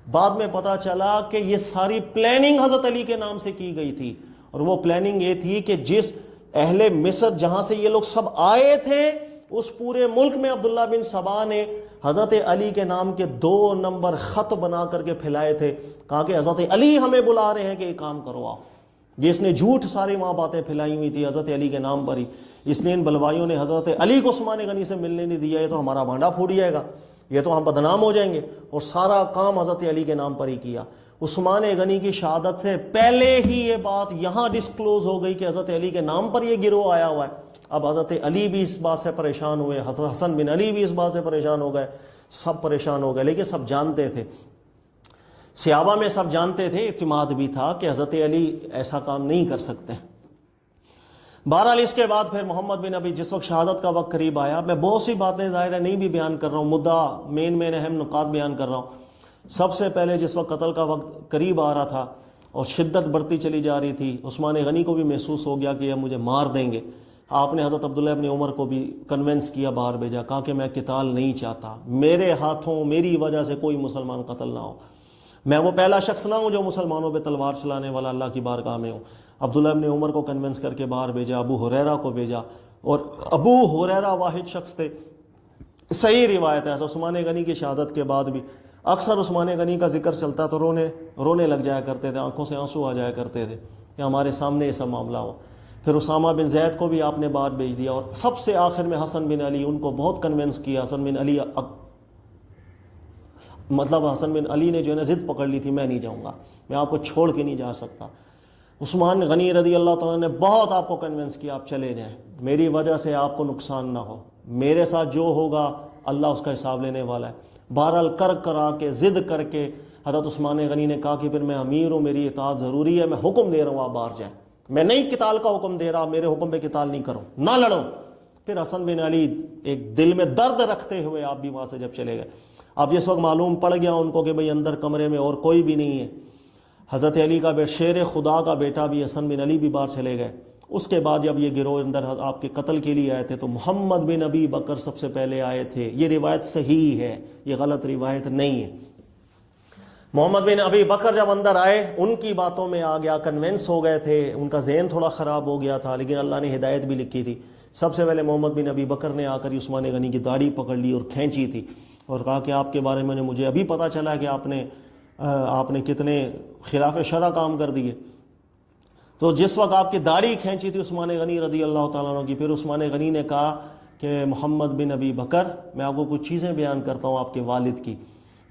بعد میں پتہ چلا کہ یہ ساری پلاننگ حضرت علی کے نام سے کی گئی تھی. اور وہ پلاننگ یہ تھی کہ جس اہل مصر جہاں سے یہ لوگ سب آئے تھے، اس پورے ملک میں عبداللہ بن سبا نے حضرت علی کے نام کے 2 نمبر خط بنا کر کے پھیلائے تھے، کہا کہ حضرت علی ہمیں بلا رہے ہیں کہ یہ کام کرو آؤ. جس نے جھوٹ ساری وہاں باتیں پھیلائی ہوئی تھی حضرت علی کے نام پر ہی، اس لیے ان بلوائیوں نے حضرت علی کو عثمان غنی سے ملنے نہیں دیا، یہ تو ہمارا بھانڈا پھوٹ جائے گا، یہ تو ہم بدنام ہو جائیں گے، اور سارا کام حضرت علی کے نام پر ہی کیا. عثمان غنی کی شہادت سے پہلے ہی یہ بات یہاں ڈسکلوز ہو گئی کہ حضرت علی کے نام پر یہ گروہ آیا ہوا ہے. اب حضرت علی بھی اس بات سے پریشان ہوئے، حسن بن علی بھی اس بات سے پریشان ہو گئے، سب پریشان ہو گئے، لیکن سب جانتے تھے، صحابہ میں سب جانتے تھے، اعتماد بھی تھا کہ حضرت علی ایسا کام نہیں کر سکتے. بہرحال اس کے بعد پھر محمد بن ابی، جس وقت شہادت کا وقت قریب آیا، میں بہت سی باتیں ظاہر نہیں بھی بیان کر رہا ہوں، مدعا مین اہم نکات بیان کر رہا ہوں. سب سے پہلے جس وقت قتل کا وقت قریب آ رہا تھا اور شدت بڑھتی چلی جا رہی تھی، عثمان غنی کو بھی محسوس ہو گیا کہ یہ مجھے مار دیں گے. آپ نے حضرت عبداللہ ابن عمر کو بھی کنونس کیا، باہر بھیجا، کہا کہ میں قتال نہیں چاہتا، میرے ہاتھوں میری وجہ سے کوئی مسلمان قتل نہ ہو، میں وہ پہلا شخص نہ ہوں جو مسلمانوں پہ تلوار چلانے والا اللہ کی بارگاہ میں ہوں. عبداللہ ابن عمر کو کنونس کر کے باہر بھیجا، ابو ہریرہ کو بھیجا، اور ابو ہریرہ واحد شخص تھے. صحیح روایت ہے، عثمان غنی کی شہادت کے بعد بھی اکثر عثمان غنی کا ذکر چلتا تو رونے لگ جایا کرتے تھے، آنکھوں سے آنسو آ جایا کرتے تھے کہ ہمارے سامنے یہ سب معاملہ ہو. پھر اسامہ بن زید کو بھی آپ نے باہر بھیج دیا، اور سب سے آخر میں حسن بن علی، ان کو بہت کنونس کیا. حسن بن علی حسن بن علی نے جو ہے نا ضد پکڑ لی تھی، میں نہیں جاؤں گا، میں آپ کو چھوڑ کے نہیں جا سکتا. عثمان غنی رضی اللہ تعالیٰ نے بہت آپ کو کنونس کیا، آپ چلے جائیں، میری وجہ سے آپ کو نقصان نہ ہو، میرے ساتھ جو ہوگا اللہ اس کا حساب لینے والا ہے. بہرحال کرا کے ضد کر کے حضرت عثمان غنی نے کہا کہ پھر میں امیر ہوں، میری اطاعت ضروری ہے، میں حکم دے رہا ہوں آپ باہر جائیں، میں نہیں قتال کا حکم دے رہا، میرے حکم پہ قتال نہیں کرو، نہ لڑو. پھر حسن بن علی ایک دل میں درد رکھتے ہوئے آپ بھی وہاں سے جب چلے گئے. اب جس وقت معلوم پڑ گیا ان کو کہ بھئی اندر کمرے میں اور کوئی بھی نہیں ہے، حضرت علی کا شیر خدا کا بیٹا بھی حسن بن علی بھی باہر چلے گئے. اس کے بعد جب یہ گروہ اندر آپ کے قتل کے لیے آئے تھے تو محمد بن ابی بکر سب سے پہلے آئے تھے. یہ روایت صحیح ہے، یہ غلط روایت نہیں ہے. محمد بن ابی بکر جب اندر آئے، ان کی باتوں میں آ گیا، کنونس ہو گئے تھے، ان کا ذہن تھوڑا خراب ہو گیا تھا، لیکن اللہ نے ہدایت بھی لکھی تھی. سب سے پہلے محمد بن ابی بکر نے آ کر عثمان غنی کی داڑھی پکڑ لی اور کھینچی تھی، اور کہا کہ آپ کے بارے میں مجھے ابھی پتہ چلا کہ آپ نے کتنے خلاف شرع کام کر دیے. تو جس وقت آپ کی داڑھی کھینچی تھی عثمان غنی رضی اللہ تعالیٰ عنہ کی، پھر عثمان غنی نے کہا کہ محمد بن ابی بکر، میں آپ کو کچھ چیزیں بیان کرتا ہوں آپ کے والد کی.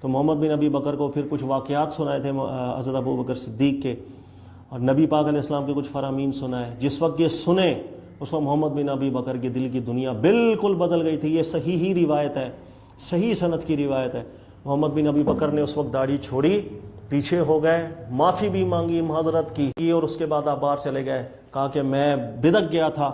تو محمد بن ابی بکر کو پھر کچھ واقعات سنائے تھے حضرت ابو بکر صدیق کے، اور نبی پاک علیہ السلام کے کچھ فرامین سنائے. جس وقت یہ سنے اس وقت محمد بن ابی بکر کے دل کی دنیا بالکل بدل گئی تھی. یہ صحیح ہی روایت ہے، صحیح سند کی روایت ہے. محمد بن ابی بکر نے اس وقت داڑھی چھوڑی، پیچھے ہو گئے، معافی بھی مانگی، معذرت کی، اور اس کے بعد آپ باہر چلے گئے. کہا کہ میں بدک گیا تھا،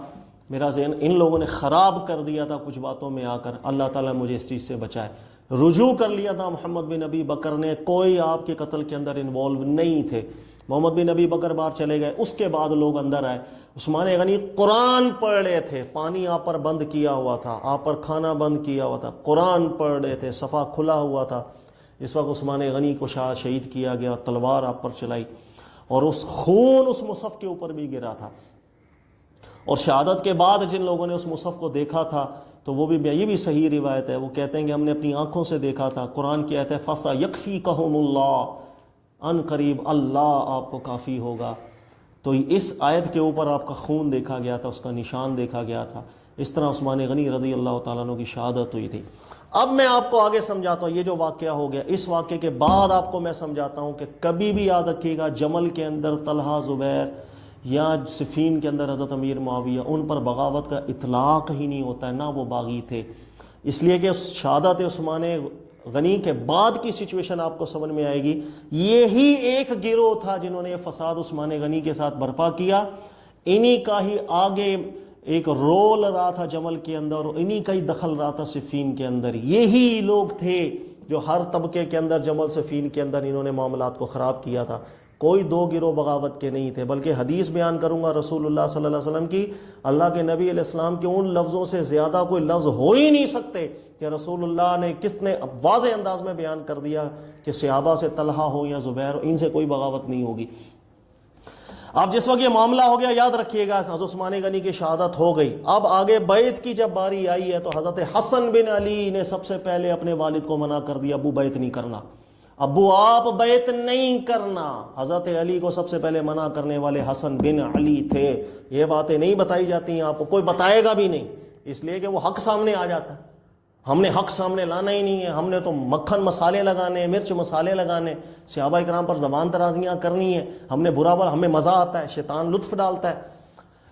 میرا ذہن ان لوگوں نے خراب کر دیا تھا کچھ باتوں میں آ کر، اللہ تعالیٰ مجھے اس چیز سے بچائے. رجوع کر لیا تھا محمد بن ابی بکر نے، کوئی آپ کے قتل کے اندر انوالو نہیں تھے. محمد بن ابی بکر باہر چلے گئے. اس کے بعد لوگ اندر آئے. عثمان غنی قرآن پڑھ رہے تھے، پانی آپ پر بند کیا ہوا تھا، آپ پر کھانا بند کیا ہوا تھا، قرآن پڑھ رہے تھے، صفحہ کھلا ہوا تھا. اس وقت عثمان غنی کو شہید کیا گیا، تلوار آپ پر چلائی، اور اس خون اس مصحف کے اوپر بھی گرا تھا. اور شہادت کے بعد جن لوگوں نے اس مصحف کو دیکھا تھا تو وہ بھی، یہ بھی صحیح روایت ہے، وہ کہتے ہیں کہ ہم نے اپنی آنکھوں سے دیکھا تھا. قرآن کی آیت ہے فَسَيَكْفِيكَهُمُ اللَّهُ، ان قریب اللہ آپ کو کافی ہوگا. تو اس آیت کے اوپر آپ کا خون دیکھا گیا تھا، اس کا نشان دیکھا گیا تھا. اس طرح عثمان غنی رضی اللہ تعالیٰ عنہ کی شہادت ہوئی تھی. اب میں آپ کو آگے سمجھاتا ہوں، یہ جو واقعہ ہو گیا، اس واقعے کے بعد آپ کو میں سمجھاتا ہوں کہ کبھی بھی یاد رکھیے گا، جمل کے اندر طلحہ، زبیر، یا صفین کے اندر حضرت امیر معاویہ، ان پر بغاوت کا اطلاق ہی نہیں ہوتا ہے، نہ وہ باغی تھے. اس لیے کہ شہادت عثمان غنی کے بعد کی سچویشن آپ کو سمجھ میں آئے گی. یہی ایک گروہ تھا جنہوں نے فساد عثمان غنی کے ساتھ برپا کیا، انہی کا ہی آگے ایک رول رہا تھا جمل کے اندر، اور انہی کا ہی دخل رہا تھا صفین کے اندر. یہی لوگ تھے جو ہر طبقے کے اندر جمل صفین کے اندر انہوں نے معاملات کو خراب کیا تھا. کوئی دو گروہ بغاوت کے نہیں تھے، بلکہ حدیث بیان کروں گا رسول اللہ صلی اللہ علیہ وسلم کی، اللہ کے نبی علیہ السلام کے ان لفظوں سے زیادہ کوئی لفظ ہو ہی نہیں سکتے کہ رسول اللہ نے کس نے واضح انداز میں بیان کر دیا کہ صحابہ سے طلحہ ہو یا زبیر، ان سے کوئی بغاوت نہیں ہوگی. اب جس وقت یہ معاملہ ہو گیا، یاد رکھیے گا، حضرت عثمان غنی کی شہادت ہو گئی. اب آگے بیعت کی جب باری آئی ہے تو حضرت حسن بن علی نے سب سے پہلے اپنے والد کو منع کر دیا، ابو بیعت نہیں کرنا، ابو آپ بیعت نہیں کرنا. حضرت علی کو سب سے پہلے منع کرنے والے حسن بن علی تھے. یہ باتیں نہیں بتائی جاتی ہیں، آپ کو کوئی بتائے گا بھی نہیں، اس لیے کہ وہ حق سامنے آ جاتا ہے. ہم نے حق سامنے لانا ہی نہیں ہے، ہم نے تو مکھن مسالے لگانے، مرچ مسالے لگانے، صحابہ کرام پر زبان درازیاں کرنی ہیں. ہم نے برا بھلا، ہمیں مزہ آتا ہے، شیطان لطف ڈالتا ہے.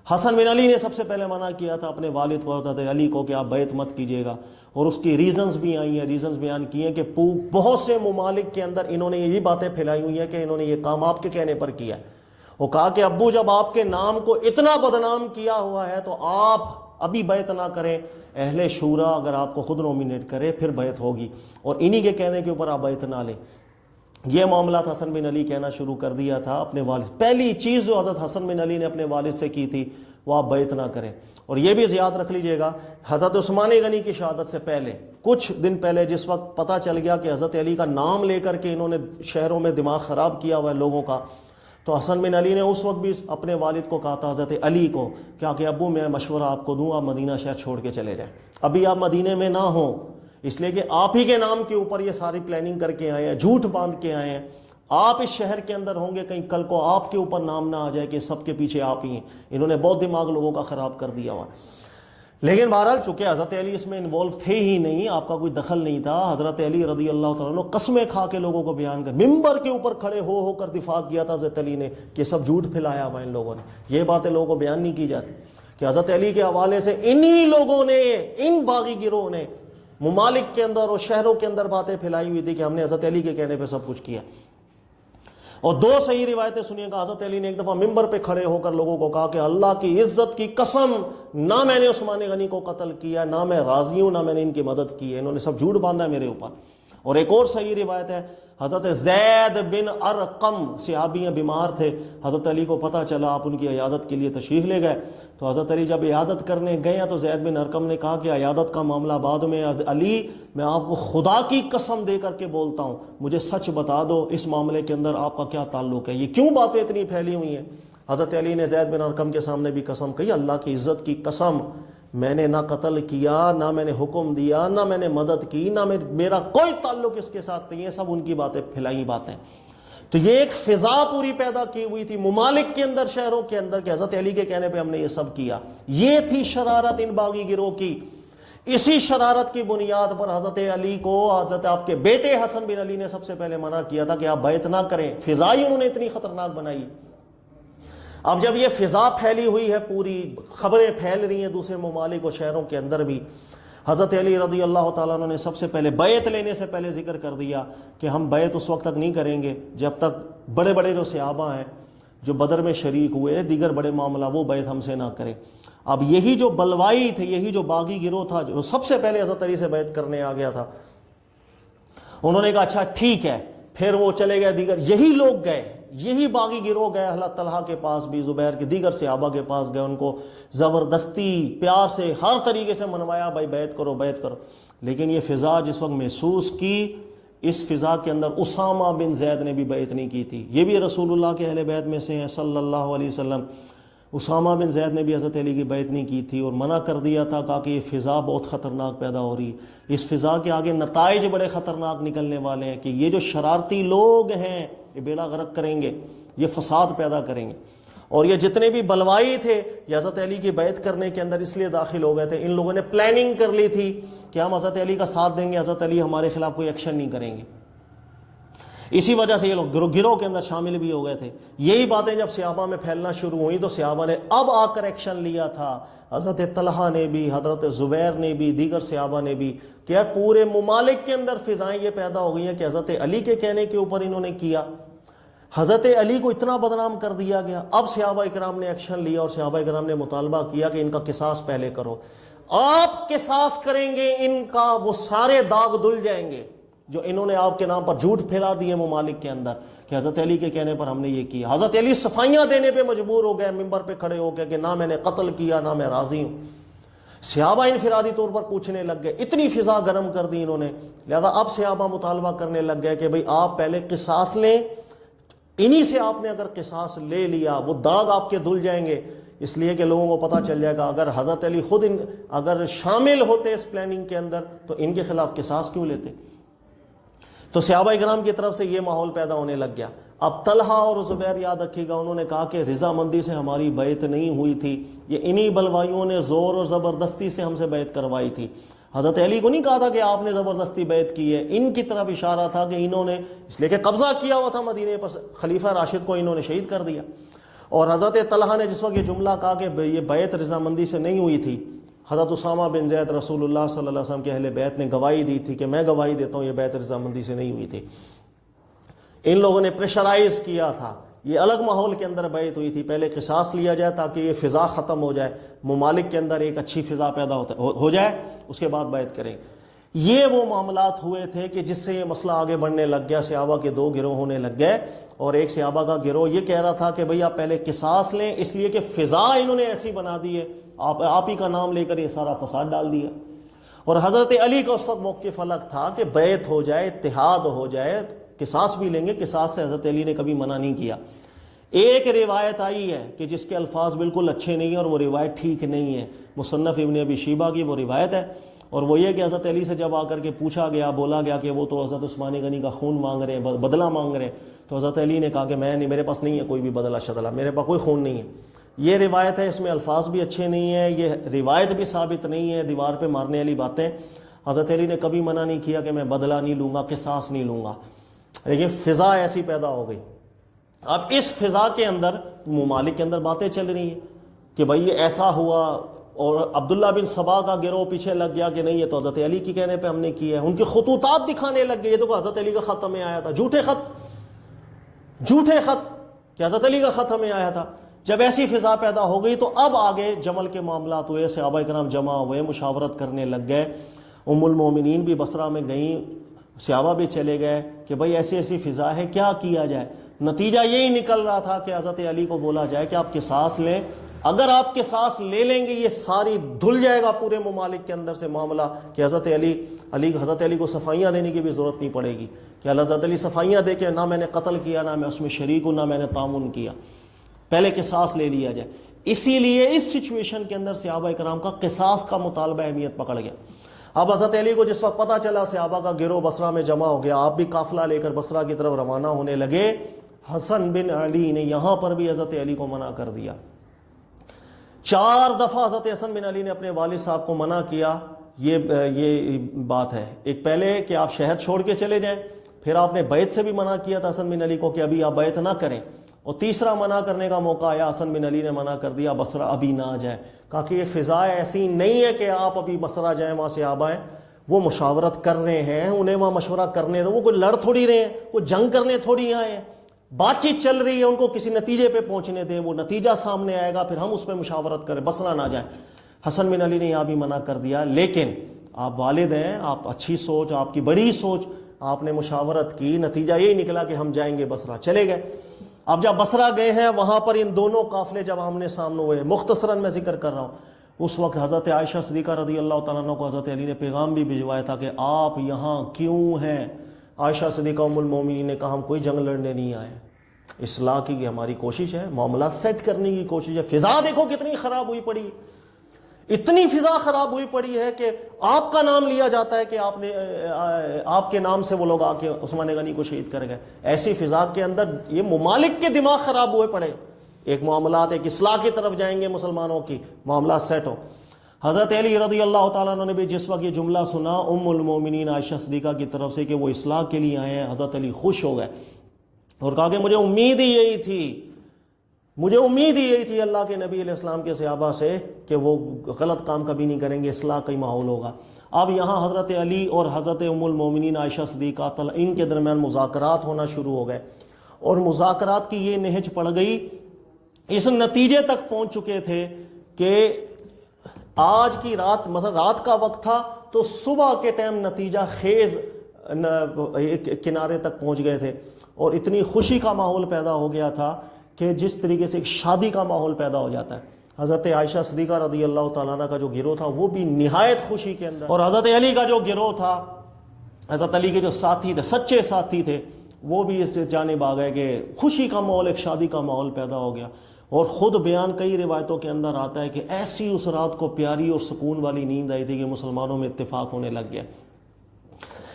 حسن بن علی نے سب سے پہلے منع کیا تھا اپنے والد کو، حضرت علی کو، کہ آپ بیعت مت کیجیے گا. اور اس کی ریزنز بھی آئی ہیں، ریزنز بیان کیے ہیں کہ بہت سے ممالک کے اندر انہوں نے یہ باتیں پھیلائی ہوئی ہیں کہ انہوں نے یہ کام آپ کے کہنے پر کیا ہے. وہ کہا کہ ابو جب آپ کے نام کو اتنا بدنام کیا ہوا ہے تو آپ ابھی بیعت نہ کریں، اہل شورا اگر آپ کو خود نومینیٹ کرے پھر بیعت ہوگی، اور انہی کے کہنے کے اوپر آپ بیعت نہ لیں. یہ معاملات حسن بن علی کہنا شروع کر دیا تھا اپنے والد. پہلی چیز جو حضرت حسن بن علی نے اپنے والد سے کی تھی وہ آپ بیعت نہ کریں. اور یہ بھی یاد رکھ لیجئے گا، حضرت عثمان غنی کی شہادت سے پہلے کچھ دن پہلے جس وقت پتہ چل گیا کہ حضرت علی کا نام لے کر کے انہوں نے شہروں میں دماغ خراب کیا ہوا ہے لوگوں کا، تو حسن بن علی نے اس وقت بھی اپنے والد کو کہا تھا، حضرت علی کو، کیا کہ ابو میں مشورہ آپ کو دوں، آپ مدینہ شہر چھوڑ کے چلے جائیں، ابھی آپ مدینے میں نہ ہوں، اس لیے کہ آپ ہی کے نام کے اوپر یہ ساری پلاننگ کر کے آئے ہیں، جھوٹ باندھ کے آئے ہیں. آپ اس شہر کے اندر ہوں گے، کہیں کل کو آپ کے اوپر نام نہ آ جائے کہ سب کے پیچھے آپ ہی ہیں. انہوں نے بہت دماغ لوگوں کا خراب کر دیا ہوا. لیکن بہرحال چونکہ حضرت علی اس میں انوالو تھے ہی نہیں، آپ کا کوئی دخل نہیں تھا. حضرت علی رضی اللہ تعالیٰ عنہ قسمیں کھا کے لوگوں کو بیان کر، ممبر کے اوپر کھڑے ہو کر دفاع کیا تھا حضرت علی نے کہ سب جھوٹ پھیلایا ہوا ان لوگوں نے. یہ باتیں لوگوں کو بیان نہیں کی جاتی کہ حضرت علی کے حوالے سے انہی لوگوں نے، ان باغی گروہ نے ممالک کے اندر اور شہروں کے اندر باتیں پھیلائی ہوئی تھی کہ ہم نے حضرت علی کے کہنے پہ سب کچھ کیا. اور دو صحیح روایتیں سنیے گا. حضرت علی نے ایک دفعہ ممبر پہ کھڑے ہو کر لوگوں کو کہا کہ اللہ کی عزت کی قسم، نہ میں نے عثمان غنی کو قتل کیا، نہ میں راضی ہوں، نہ میں نے ان کی مدد کی ہے، انہوں نے سب جھوٹ باندھا ہے میرے اوپر. اور ایک اور صحیح روایت ہے، حضرت زید بن ارقم صحابی بیمار تھے، حضرت علی کو پتہ چلا، آپ ان کی عیادت کے لیے تشریف لے گئے. تو حضرت علی جب عیادت کرنے گئے تو زید بن ارقم نے کہا کہ عیادت کا معاملہ بعد میں، علی میں آپ کو خدا کی قسم دے کر کے بولتا ہوں، مجھے سچ بتا دو اس معاملے کے اندر آپ کا کیا تعلق ہے، یہ کیوں باتیں اتنی پھیلی ہوئی ہیں. حضرت علی نے زید بن ارقم کے سامنے بھی قسم کہی، اللہ کی عزت کی قسم، میں نے نہ قتل کیا، نہ میں نے حکم دیا، نہ میں نے مدد کی، نہ میرا کوئی تعلق اس کے ساتھ نہیں ہے، سب ان کی باتیں پھیلائی باتیں. تو یہ ایک فضا پوری پیدا کی ہوئی تھی ممالک کے اندر، شہروں کے اندر، کہ حضرت علی کے کہنے پہ ہم نے یہ سب کیا. یہ تھی شرارت ان باغی گروہ کی. اسی شرارت کی بنیاد پر حضرت علی کو حضرت آپ کے بیٹے حسن بن علی نے سب سے پہلے منع کیا تھا کہ آپ بیعت نہ کریں. فضا ہی انہوں نے اتنی خطرناک بنائی. اب جب یہ فضا پھیلی ہوئی ہے، پوری خبریں پھیل رہی ہیں دوسرے ممالک اور شہروں کے اندر بھی، حضرت علی رضی اللہ تعالیٰ عنہ نے سب سے پہلے بیعت لینے سے پہلے ذکر کر دیا کہ ہم بیعت اس وقت تک نہیں کریں گے جب تک بڑے بڑے جو صحابہ ہیں جو بدر میں شریک ہوئے، دیگر بڑے معاملہ، وہ بیعت ہم سے نہ کریں. اب یہی جو بلوائی تھے، یہی جو باغی گروہ تھا جو سب سے پہلے حضرت علی سے بیعت کرنے آ گیا تھا، انہوں نے کہا اچھا ٹھیک ہے. پھر وہ چلے گئے، دیگر یہی لوگ گئے، یہی باغی گروہ گئے اللہ طلحہ کے پاس بھی، زبیر کے دیگر صحابہ کے پاس گئے، ان کو زبردستی پیار سے ہر طریقے سے منوایا، بھائی بیعت کرو بیعت کرو. لیکن یہ فضا جس وقت محسوس کی، اس فضا کے اندر اسامہ بن زید نے بھی بیعت نہیں کی تھی. یہ بھی رسول اللہ کے اہل بیت میں سے ہیں صلی اللہ علیہ وسلم. اسامہ بن زید نے بھی حضرت علی کی بیعت نہیں کی تھی اور منع کر دیا تھا، کہا کہ یہ فضا بہت خطرناک پیدا ہو رہی، اس فضا کے آگے نتائج بڑے خطرناک نکلنے والے ہیں، کہ یہ جو شرارتی لوگ ہیں یہ بیڑا غرق کریں گے، یہ فساد پیدا کریں گے. اور یہ جتنے بھی بلوائی تھے یہ حضرت علی کی بیعت کرنے کے اندر اس لیے داخل ہو گئے تھے، ان لوگوں نے پلاننگ کر لی تھی کہ ہم حضرت علی کا ساتھ دیں گے، حضرت علی ہمارے خلاف کوئی ایکشن نہیں کریں گے. اسی وجہ سے یہ لوگ گروہ کے اندر شامل بھی ہو گئے تھے. یہی باتیں جب صحابہ میں پھیلنا شروع ہوئی تو صحابہ نے اب آ کر ایکشن لیا تھا. حضرت طلحہ نے بھی، حضرت زبیر نے بھی، دیگر صحابہ نے بھی، کہ پورے ممالک کے اندر فضائیں یہ پیدا ہو گئی ہیں کہ حضرت علی کے کہنے کے اوپر انہوں نے کیا، حضرت علی کو اتنا بدنام کر دیا گیا. اب صحابہ اکرام نے ایکشن لیا اور صحابہ اکرام نے مطالبہ کیا کہ ان کا قصاص پہلے کرو. آپ قصاص کریں گے ان کا وہ سارے داغ دھل جائیں گے جو انہوں نے آپ کے نام پر جھوٹ پھیلا دیے ممالک کے اندر کہ حضرت علی کے کہنے پر ہم نے یہ کیا. حضرت علی صفائیاں دینے پہ مجبور ہو گئے ممبر پہ کھڑے ہو گئے کہ نہ میں نے قتل کیا نہ میں راضی ہوں. صحابہ انفرادی طور پر پوچھنے لگ گئے، اتنی فضا گرم کر دی انہوں نے. لہذا اب صحابہ مطالبہ کرنے لگ گئے کہ بھئی آپ پہلے قصاص لیں، انہی سے آپ نے اگر قصاص لے لیا وہ داغ آپ کے دھل جائیں گے. اس لیے کہ لوگوں کو پتہ چل جائے گا اگر حضرت علی خود اگر شامل ہوتے اس پلاننگ کے اندر تو ان کے خلاف قصاص کیوں لیتے. تو صحابہ اکرام کی طرف سے یہ ماحول پیدا ہونے لگ گیا. اب طلحہ اور زبیر یاد رکھیے گا، انہوں نے کہا کہ رضامندی سے ہماری بیعت نہیں ہوئی تھی، یہ انہی بلوائیوں نے زور اور زبردستی سے ہم سے بیعت کروائی تھی. حضرت علی کو نہیں کہا تھا کہ آپ نے زبردستی بیعت کی ہے، ان کی طرف اشارہ تھا کہ انہوں نے اس لیے کہ قبضہ کیا ہوا تھا مدینے پر، خلیفہ راشد کو انہوں نے شہید کر دیا. اور حضرت طلحہ نے جس وقت یہ جملہ کہا کہ یہ بیعت رضامندی سے نہیں ہوئی تھی، حضرت اسامہ بن زید رسول اللہ صلی اللہ علیہ وسلم کے اہل بیت نے گواہی دی تھی کہ میں گواہی دیتا ہوں یہ بیعت رضامندی سے نہیں ہوئی تھی. ان لوگوں نے پریشرائز کیا تھا، یہ الگ ماحول کے اندر بیعت ہوئی تھی، پہلے قصاص لیا جائے تاکہ یہ فضا ختم ہو جائے، ممالک کے اندر ایک اچھی فضا پیدا ہو جائے، اس کے بعد بیعت کریں. یہ وہ معاملات ہوئے تھے کہ جس سے یہ مسئلہ آگے بڑھنے لگ گیا. صحابہ کے دو گروہ ہونے لگ گئے اور ایک صحابہ کا گروہ یہ کہہ رہا تھا کہ بھئی آپ پہلے قصاص لیں، اس لیے کہ فضا انہوں نے ایسی بنا دی ہے، آپ ہی کا نام لے کر یہ سارا فساد ڈال دیا. اور حضرت علی کا اس وقت موقف الگ تھا کہ بیعت ہو جائے، اتحاد ہو جائے، قصاص بھی لیں گے. قصاص سے حضرت علی نے کبھی منع نہیں کیا. ایک روایت آئی ہے کہ جس کے الفاظ بالکل اچھے نہیں ہیں اور وہ روایت ٹھیک نہیں ہے، مصنف ابن ابی شیبہ کی وہ روایت ہے، اور وہ یہ کہ حضرت علی سے جب آ کر کے پوچھا گیا، بولا گیا کہ وہ تو حضرت عثمان غنی کا خون مانگ رہے ہیں، بدلہ مانگ رہے ہیں، تو حضرت علی نے کہا کہ میں نہیں، میرے پاس نہیں ہے کوئی بھی بدلہ شدلہ، میرے پاس کوئی خون نہیں ہے. یہ روایت ہے، اس میں الفاظ بھی اچھے نہیں ہیں، یہ روایت بھی ثابت نہیں ہے، دیوار پہ مارنے والی باتیں. حضرت علی نے کبھی منع نہیں کیا کہ میں بدلہ نہیں لوں گا، قصاص نہیں لوں گا، لیکن فضا ایسی پیدا ہو گئی. اب اس فضا کے اندر ممالک کے اندر باتیں چل رہی ہیں کہ بھئی یہ ایسا ہوا، اور عبداللہ بن سبا کا گروہ پیچھے لگ گیا کہ نہیں یہ تو حضرت علی کی کہنے پہ ہم نے کیا ہے. ان کے خطوطات دکھانے لگ گئے، یہ تو حضرت علی کا خط ہمیں آیا تھا، جھوٹے خط کہ حضرت علی کا خط ہمیں آیا تھا. جب ایسی فضا پیدا ہو گئی تو اب آگے جمل کے معاملات ہوئے، صحابہ کرام جمع ہوئے، مشاورت کرنے لگ گئے. ام المومنین بھی بصرہ میں گئیں، صحابہ بھی چلے گئے کہ بھئی ایسی ایسی فضا ہے، کیا کیا جائے. نتیجہ یہی نکل رہا تھا کہ حضرت علی کو بولا جائے کہ آپ قصاص لیں، اگر آپ قصاص لے لیں گے یہ ساری دھل جائے گا پورے ممالک کے اندر سے معاملہ کہ حضرت علی کو صفائیاں دینے کی بھی ضرورت نہیں پڑے گی کہ حضرت علی صفائیاں دے کے نہ میں نے قتل کیا، نہ میں اس میں شریک ہوں، نہ میں نے تعاون کیا، پہلے قصاص لے لیا جائے. اسی لیے اس سچویشن کے اندر صحابہ کرام کا قصاص کا مطالبہ اہمیت پکڑ گیا. اب حضرت علی کو جس وقت پتہ چلا صحابہ کا گروہ بصرہ میں جمع ہو گیا، آپ بھی قافلہ لے کر بصرہ کی طرف روانہ ہونے لگے. حسن بن علی نے یہاں پر بھی حضرت علی کو منع کر دیا. 4 دفعہ حضرت حسن بن علی نے اپنے والد صاحب کو منع کیا. یہ بات ہے، ایک پہلے کہ آپ شہر چھوڑ کے چلے جائیں، پھر آپ نے بیعت سے بھی منع کیا تھا حسن بن علی کو کہ ابھی آپ بیعت نہ کریں، اور تیسرا منع کرنے کا موقع آیا، حسن بن علی نے منع کر دیا بصرہ ابھی نہ جائیں، کہا کہ یہ فضا ایسی نہیں ہے کہ آپ ابھی بصرہ جائیں، وہاں سے آپ آئیں، وہ مشاورت کر رہے ہیں، انہیں وہاں مشورہ کرنے دو، وہ کوئی لڑ تھوڑی رہے ہیں، کوئی جنگ کرنے تھوڑی آئے ہیں، بات چیت چل رہی ہے، ان کو کسی نتیجے پہ پہنچنے دیں، وہ نتیجہ سامنے آئے گا، پھر ہم اس پہ مشاورت کریں، بصرہ نہ جائیں. حسن بن علی نے یہاں بھی منع کر دیا، لیکن آپ والد ہیں، آپ اچھی سوچ، آپ کی بڑی سوچ، آپ نے مشاورت کی، نتیجہ یہی نکلا کہ ہم جائیں گے بصرہ. چلے گئے. اب جب بصرہ گئے ہیں وہاں پر ان دونوں قافلے جب آمنے سامنے ہوئے، مختصراً میں ذکر کر رہا ہوں، اس وقت حضرت عائشہ صدیقہ رضی اللہ تعالیٰ عنہ کو حضرت علی نے پیغام بھی بھجوایا تھا کہ آپ یہاں کیوں ہیں. عائشہ صدیقہ ام المومنین نے کہا ہم کوئی جنگ لڑنے نہیں آئے، اصلاح کی ہماری کوشش ہے، معاملات سیٹ کرنے کی کوشش ہے. فضا دیکھو کتنی خراب ہوئی پڑی، اتنی فضا خراب ہوئی پڑی ہے کہ آپ کا نام لیا جاتا ہے کہ آپ کے نام سے وہ لوگ آ کے عثمان غنی کو شہید کر گئے. ایسی فضا کے اندر یہ ممالک کے دماغ خراب ہوئے پڑے. ایک معاملات ایک اصلاح کی طرف جائیں گے مسلمانوں کی، معاملات سیٹ ہو. حضرت علی رضی اللہ تعالیٰ عنہ نے بھی جس وقت یہ جملہ سنا ام المومنین عائشہ صدیقہ کی طرف سے کہ وہ اصلاح کے لیے آئے ہیں، حضرت علی خوش ہو گئے اور کہا کہ مجھے امید ہی یہی تھی اللہ کے نبی علیہ السلام کے صحابہ سے کہ وہ غلط کام کبھی نہیں کریں گے، اصلاح کا ہی ماحول ہوگا۔ اب یہاں حضرت علی اور حضرت ام المومنین عائشہ صدیقہ ان کے درمیان مذاکرات ہونا شروع ہو گئے، اور مذاکرات کی یہ نہج پڑ گئی، اس نتیجے تک پہنچ چکے تھے کہ آج کی رات مثلا رات کا وقت تھا تو صبح کے ٹائم نتیجہ خیز کنارے تک پہنچ گئے تھے، اور اتنی خوشی کا ماحول پیدا ہو گیا تھا کہ جس طریقے سے ایک شادی کا ماحول پیدا ہو جاتا ہے۔ حضرت عائشہ صدیقہ رضی اللہ تعالیٰ عنہ کا جو گروہ تھا وہ بھی نہایت خوشی کے اندر، اور حضرت علی کا جو گروہ تھا، حضرت علی کے جو ساتھی تھے، سچے ساتھی تھے، وہ بھی اس سے جانب آ گئے کہ خوشی کا ماحول، ایک شادی کا ماحول پیدا ہو گیا۔ اور خود بیان کئی روایتوں کے اندر آتا ہے کہ ایسی اس رات کو پیاری اور سکون والی نیند آئی تھی کہ مسلمانوں میں اتفاق ہونے لگ گیا۔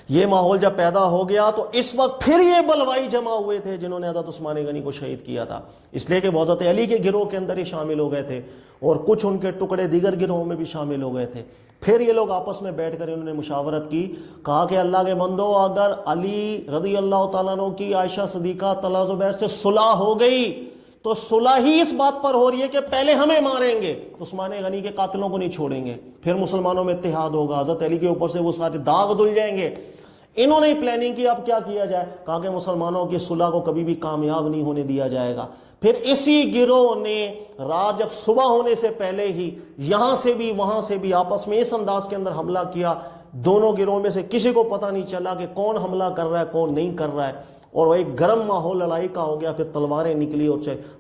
یہ ماحول جب پیدا ہو گیا تو اس وقت پھر یہ بلوائی جمع ہوئے تھے جنہوں نے حضرت عثمان غنی کو شہید کیا تھا، اس لیے کہ وہ حضرت علی کے گروہ کے اندر ہی شامل ہو گئے تھے، اور کچھ ان کے ٹکڑے دیگر گروہوں میں بھی شامل ہو گئے تھے۔ پھر یہ لوگ آپس میں بیٹھ کر انہوں نے مشاورت کی، کہا کہ اللہ کے بندو، اگر علی رضی اللہ تعالیٰ عنہ کی عائشہ صدیقہ طلحہ زبیر سے صلح ہو گئی تو صلح ہی اس بات پر ہو رہی ہے کہ پہلے ہمیں ماریں گے، عثمان غنی کے قاتلوں کو نہیں چھوڑیں گے، پھر مسلمانوں میں اتحاد ہوگا، حضرت علی کے اوپر سے وہ سارے داغ دھل جائیں گے۔ انہوں نے پلاننگ کی اب کیا کیا جائے، کہا کہ مسلمانوں کی صلح کو کبھی بھی کامیاب نہیں ہونے دیا جائے گا۔ پھر اسی گروہ نے رات جب صبح ہونے سے پہلے ہی یہاں سے بھی وہاں سے بھی آپس میں اس انداز کے اندر حملہ کیا، دونوں گروہ میں سے کسی کو پتہ نہیں چلا کہ کون حملہ کر رہا ہے کون نہیں کر رہا ہے، اور وہ ایک گرم ماحول لڑائی کا ہو گیا۔ پھر تلواریں نکلی اور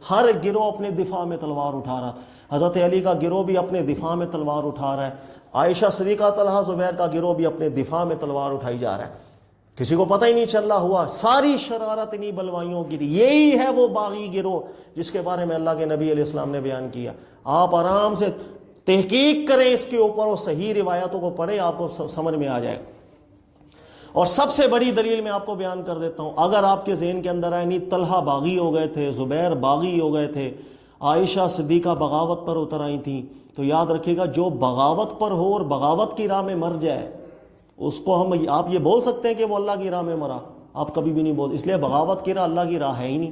ہر گروہ اپنے دفاع میں تلوار اٹھا رہا، حضرت علی کا گروہ بھی اپنے دفاع میں تلوار اٹھا رہا ہے، عائشہ صدیقہ طلحہ زبیر کا گروہ بھی اپنے دفاع میں تلوار اٹھائی جا رہا ہے، کسی کو پتہ ہی نہیں چل رہا ہوا۔ ساری شرارت انہی بلوائیوں کی تھی۔ یہی ہے وہ باغی گروہ جس کے بارے میں اللہ کے نبی علیہ السلام نے بیان کیا۔ آپ آرام سے تحقیق کریں اس کے اوپر اور صحیح روایتوں کو پڑھیں، آپ کو سمجھ میں آ جائے گا۔ اور سب سے بڑی دلیل میں آپ کو بیان کر دیتا ہوں، اگر آپ کے ذہن کے اندر آئے نہیں طلحہ باغی ہو گئے تھے، زبیر باغی ہو گئے تھے، عائشہ صدیقہ بغاوت پر اتر آئی تھیں، تو یاد رکھیے گا جو بغاوت پر ہو اور بغاوت کی راہ میں مر جائے اس کو آپ یہ بول سکتے ہیں کہ وہ اللہ کی راہ میں مرا، آپ کبھی بھی نہیں بول، اس لیے بغاوت کی راہ اللہ کی راہ ہے ہی نہیں۔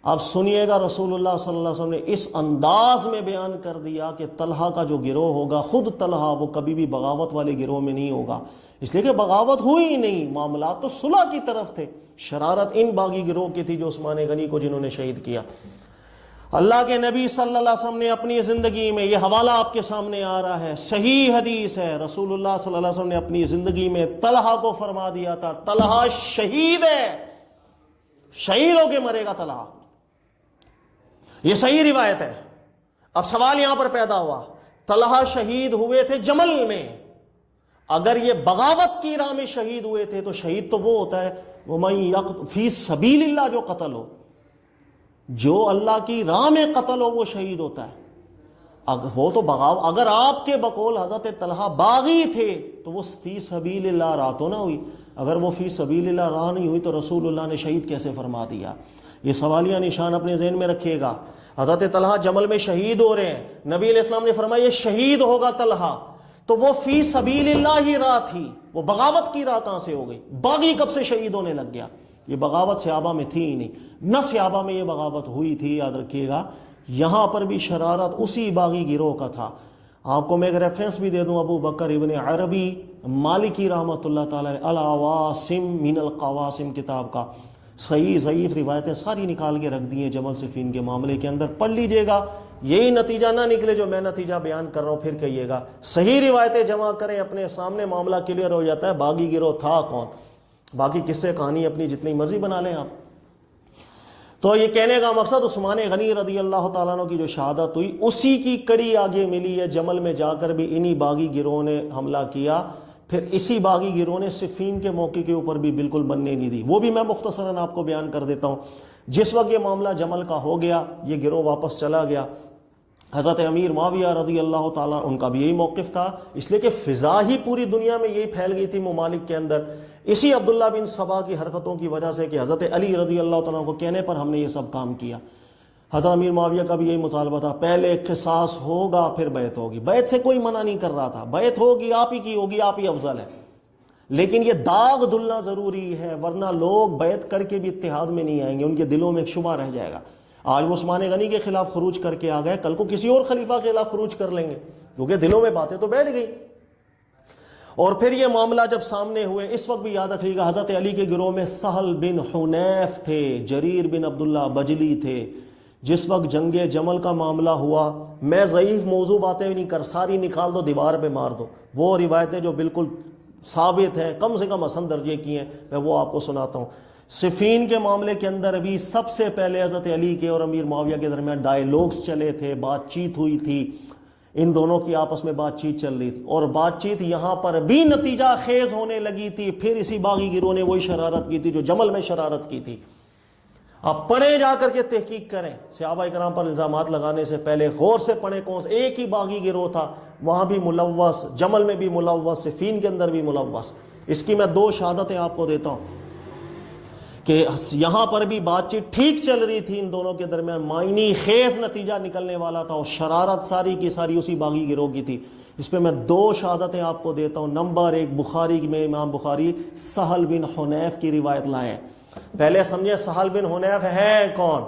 آپ سنیے گا رسول اللہ صلی اللہ علیہ وسلم نے اس انداز میں بیان کر دیا کہ طلحہ کا جو گروہ ہوگا، خود طلحہ وہ کبھی بھی بغاوت والے گروہ میں نہیں ہوگا، اس لیے کہ بغاوت ہوئی ہی نہیں، معاملات تو صلح کی طرف تھے۔ شرارت ان باغی گروہ کی تھی جو عثمان غنی کو جنہوں نے شہید کیا۔ اللہ کے نبی صلی اللہ علیہ وسلم نے اپنی زندگی میں، یہ حوالہ آپ کے سامنے آ رہا ہے، صحیح حدیث ہے، رسول اللہ صلی اللہ علیہ وسلم نے اپنی زندگی میں طلحہ کو فرما دیا تھا طلحہ شہید ہے، شہید ہو کے مرے گا طلحہ، یہ صحیح روایت ہے۔ اب سوال یہاں پر پیدا ہوا، طلحہ شہید ہوئے تھے جمل میں، اگر یہ بغاوت کی راہ میں شہید ہوئے تھے تو شہید تو وہ ہوتا ہے وَمَن فی سبیل اللہ، جو قتل ہو، جو اللہ کی راہ میں قتل ہو وہ شہید ہوتا ہے۔ وہ تو بغاوت، اگر آپ کے بقول حضرت طلحہ باغی تھے تو وہ فی سبیل اللہ راہ تو نہ ہوئی، اگر وہ فی سبیل اللہ راہ نہیں ہوئی تو رسول اللہ نے شہید کیسے فرما دیا؟ یہ سوالیہ نشان اپنے ذہن میں رکھیے گا۔ حضرت طلحہ جمل میں شہید ہو رہے ہیں، نبی علیہ السلام نے فرمایا یہ شہید ہوگا طلحہ، تو وہ فی سبیل اللہ ہی راہ تھی، وہ بغاوت کی راہ کہاں سے ہو گئی؟ باغی کب سے شہید ہونے لگ گیا؟ یہ بغاوت صحابہ میں تھی ہی نہیں، نہ صحابہ میں یہ بغاوت ہوئی تھی، یاد رکھیے گا۔ یہاں پر بھی شرارت اسی باغی گروہ کا تھا۔ آپ کو میں ایک ریفرنس بھی دے دوں، ابو بکر ابن عربی مالکی رحمۃ اللہ تعالی العواسم من القواسم کتاب کا، صحیح ضعیف روایتیں ساری نکال کے رکھ دی ہیں جمل صفین کے معاملے کے اندر، پڑھ لیجئے گا، یہی نتیجہ نہ نکلے جو میں نتیجہ بیان کر رہا ہوں پھر کہیے گا۔ صحیح روایتیں جمع کریں، اپنے سامنے معاملہ کلیئر ہو جاتا ہے باغی گروہ تھا کون۔ باقی قصے کہانی اپنی جتنی مرضی بنا لیں آپ۔ تو یہ کہنے کا مقصد عثمان غنی رضی اللہ تعالیٰ عنہ کی جو شہادت ہوئی اسی کی کڑی آگے ملی ہے، جمل میں جا کر بھی انہی باغی گروہ نے حملہ کیا، پھر اسی باغی گروہ نے صفین کے موقع کے اوپر بھی بالکل بننے نہیں دی، وہ بھی میں مختصراً آپ کو بیان کر دیتا ہوں۔ جس وقت یہ معاملہ جمل کا ہو گیا، یہ گروہ واپس چلا گیا، حضرت امیر معاویہ رضی اللہ تعالیٰ ان کا بھی یہی موقف تھا، اس لیے کہ فضا ہی پوری دنیا میں یہی پھیل گئی تھی ممالک کے اندر، اسی عبداللہ بن سبا کی حرکتوں کی وجہ سے کہ حضرت علی رضی اللہ تعالیٰ کو کہنے پر ہم نے یہ سب کام کیا۔ حضرت امیر معاویہ کا بھی یہی مطالبہ تھا، پہلے قصاص ہوگا پھر بیعت ہوگی۔ بیعت سے کوئی منع نہیں کر رہا تھا، بیعت ہوگی آپ ہی کی ہوگی، آپ ہی افضل ہے، لیکن یہ داغ دھلنا ضروری ہے، ورنہ لوگ بیعت کر کے بھی اتحاد میں نہیں آئیں گے، ان کے دلوں میں ایک شبہ رہ جائے گا۔ آج وہ عثمان غنی کے خلاف خروج کر کے آ گئے، کل کو کسی اور خلیفہ کے خلاف خروج کر لیں گے، کیونکہ دلوں میں باتیں تو بیٹھ گئی۔ اور پھر یہ معاملہ جب سامنے ہوئے، اس وقت بھی یاد رکھیے گا حضرت علی کے گروہ میں سہل بن حنیف تھے، جریر بن عبداللہ بجلی تھے۔ جس وقت جنگ جمل کا معاملہ ہوا، میں ضعیف موضوع باتیں نہیں کر، ساری نکال دو دیوار پہ مار دو، وہ روایتیں جو بالکل ثابت ہیں، کم سے کم حسن درجے کی ہیں، میں وہ آپ کو سناتا ہوں۔ صفین کے معاملے کے اندر بھی سب سے پہلے حضرت علی کے اور امیر معاویہ کے درمیان ڈائیلوگز چلے تھے، بات چیت ہوئی تھی، ان دونوں کی آپس میں بات چیت چل رہی تھی، اور بات چیت یہاں پر بھی نتیجہ خیز ہونے لگی تھی۔ پھر اسی باغی گروہ نے وہی شرارت کی تھی جو جمل میں شرارت کی تھی۔ آپ پڑھیں، جا کر کے تحقیق کریں، صحابہ کرام پر الزامات لگانے سے پہلے غور سے پڑھیں کون سے، ایک ہی باغی گروہ تھا، وہاں بھی ملوث، جمل میں بھی ملوث، صفین کے اندر بھی ملوث۔ اس کی میں 2 شہادتیں آپ کو دیتا ہوں کہ یہاں پر بھی بات چیت ٹھیک چل رہی تھی، ان دونوں کے درمیان معنی خیز نتیجہ نکلنے والا تھا، اور شرارت ساری کی ساری اسی باغی گروہ کی تھی۔ اس پہ میں 2 شہادتیں آپ کو دیتا ہوں۔ نمبر 1، بخاری میں امام بخاری سہل بن حنیف کی روایت لائے۔ پہلے سمجھے سہل بن حنیف ہے کون؟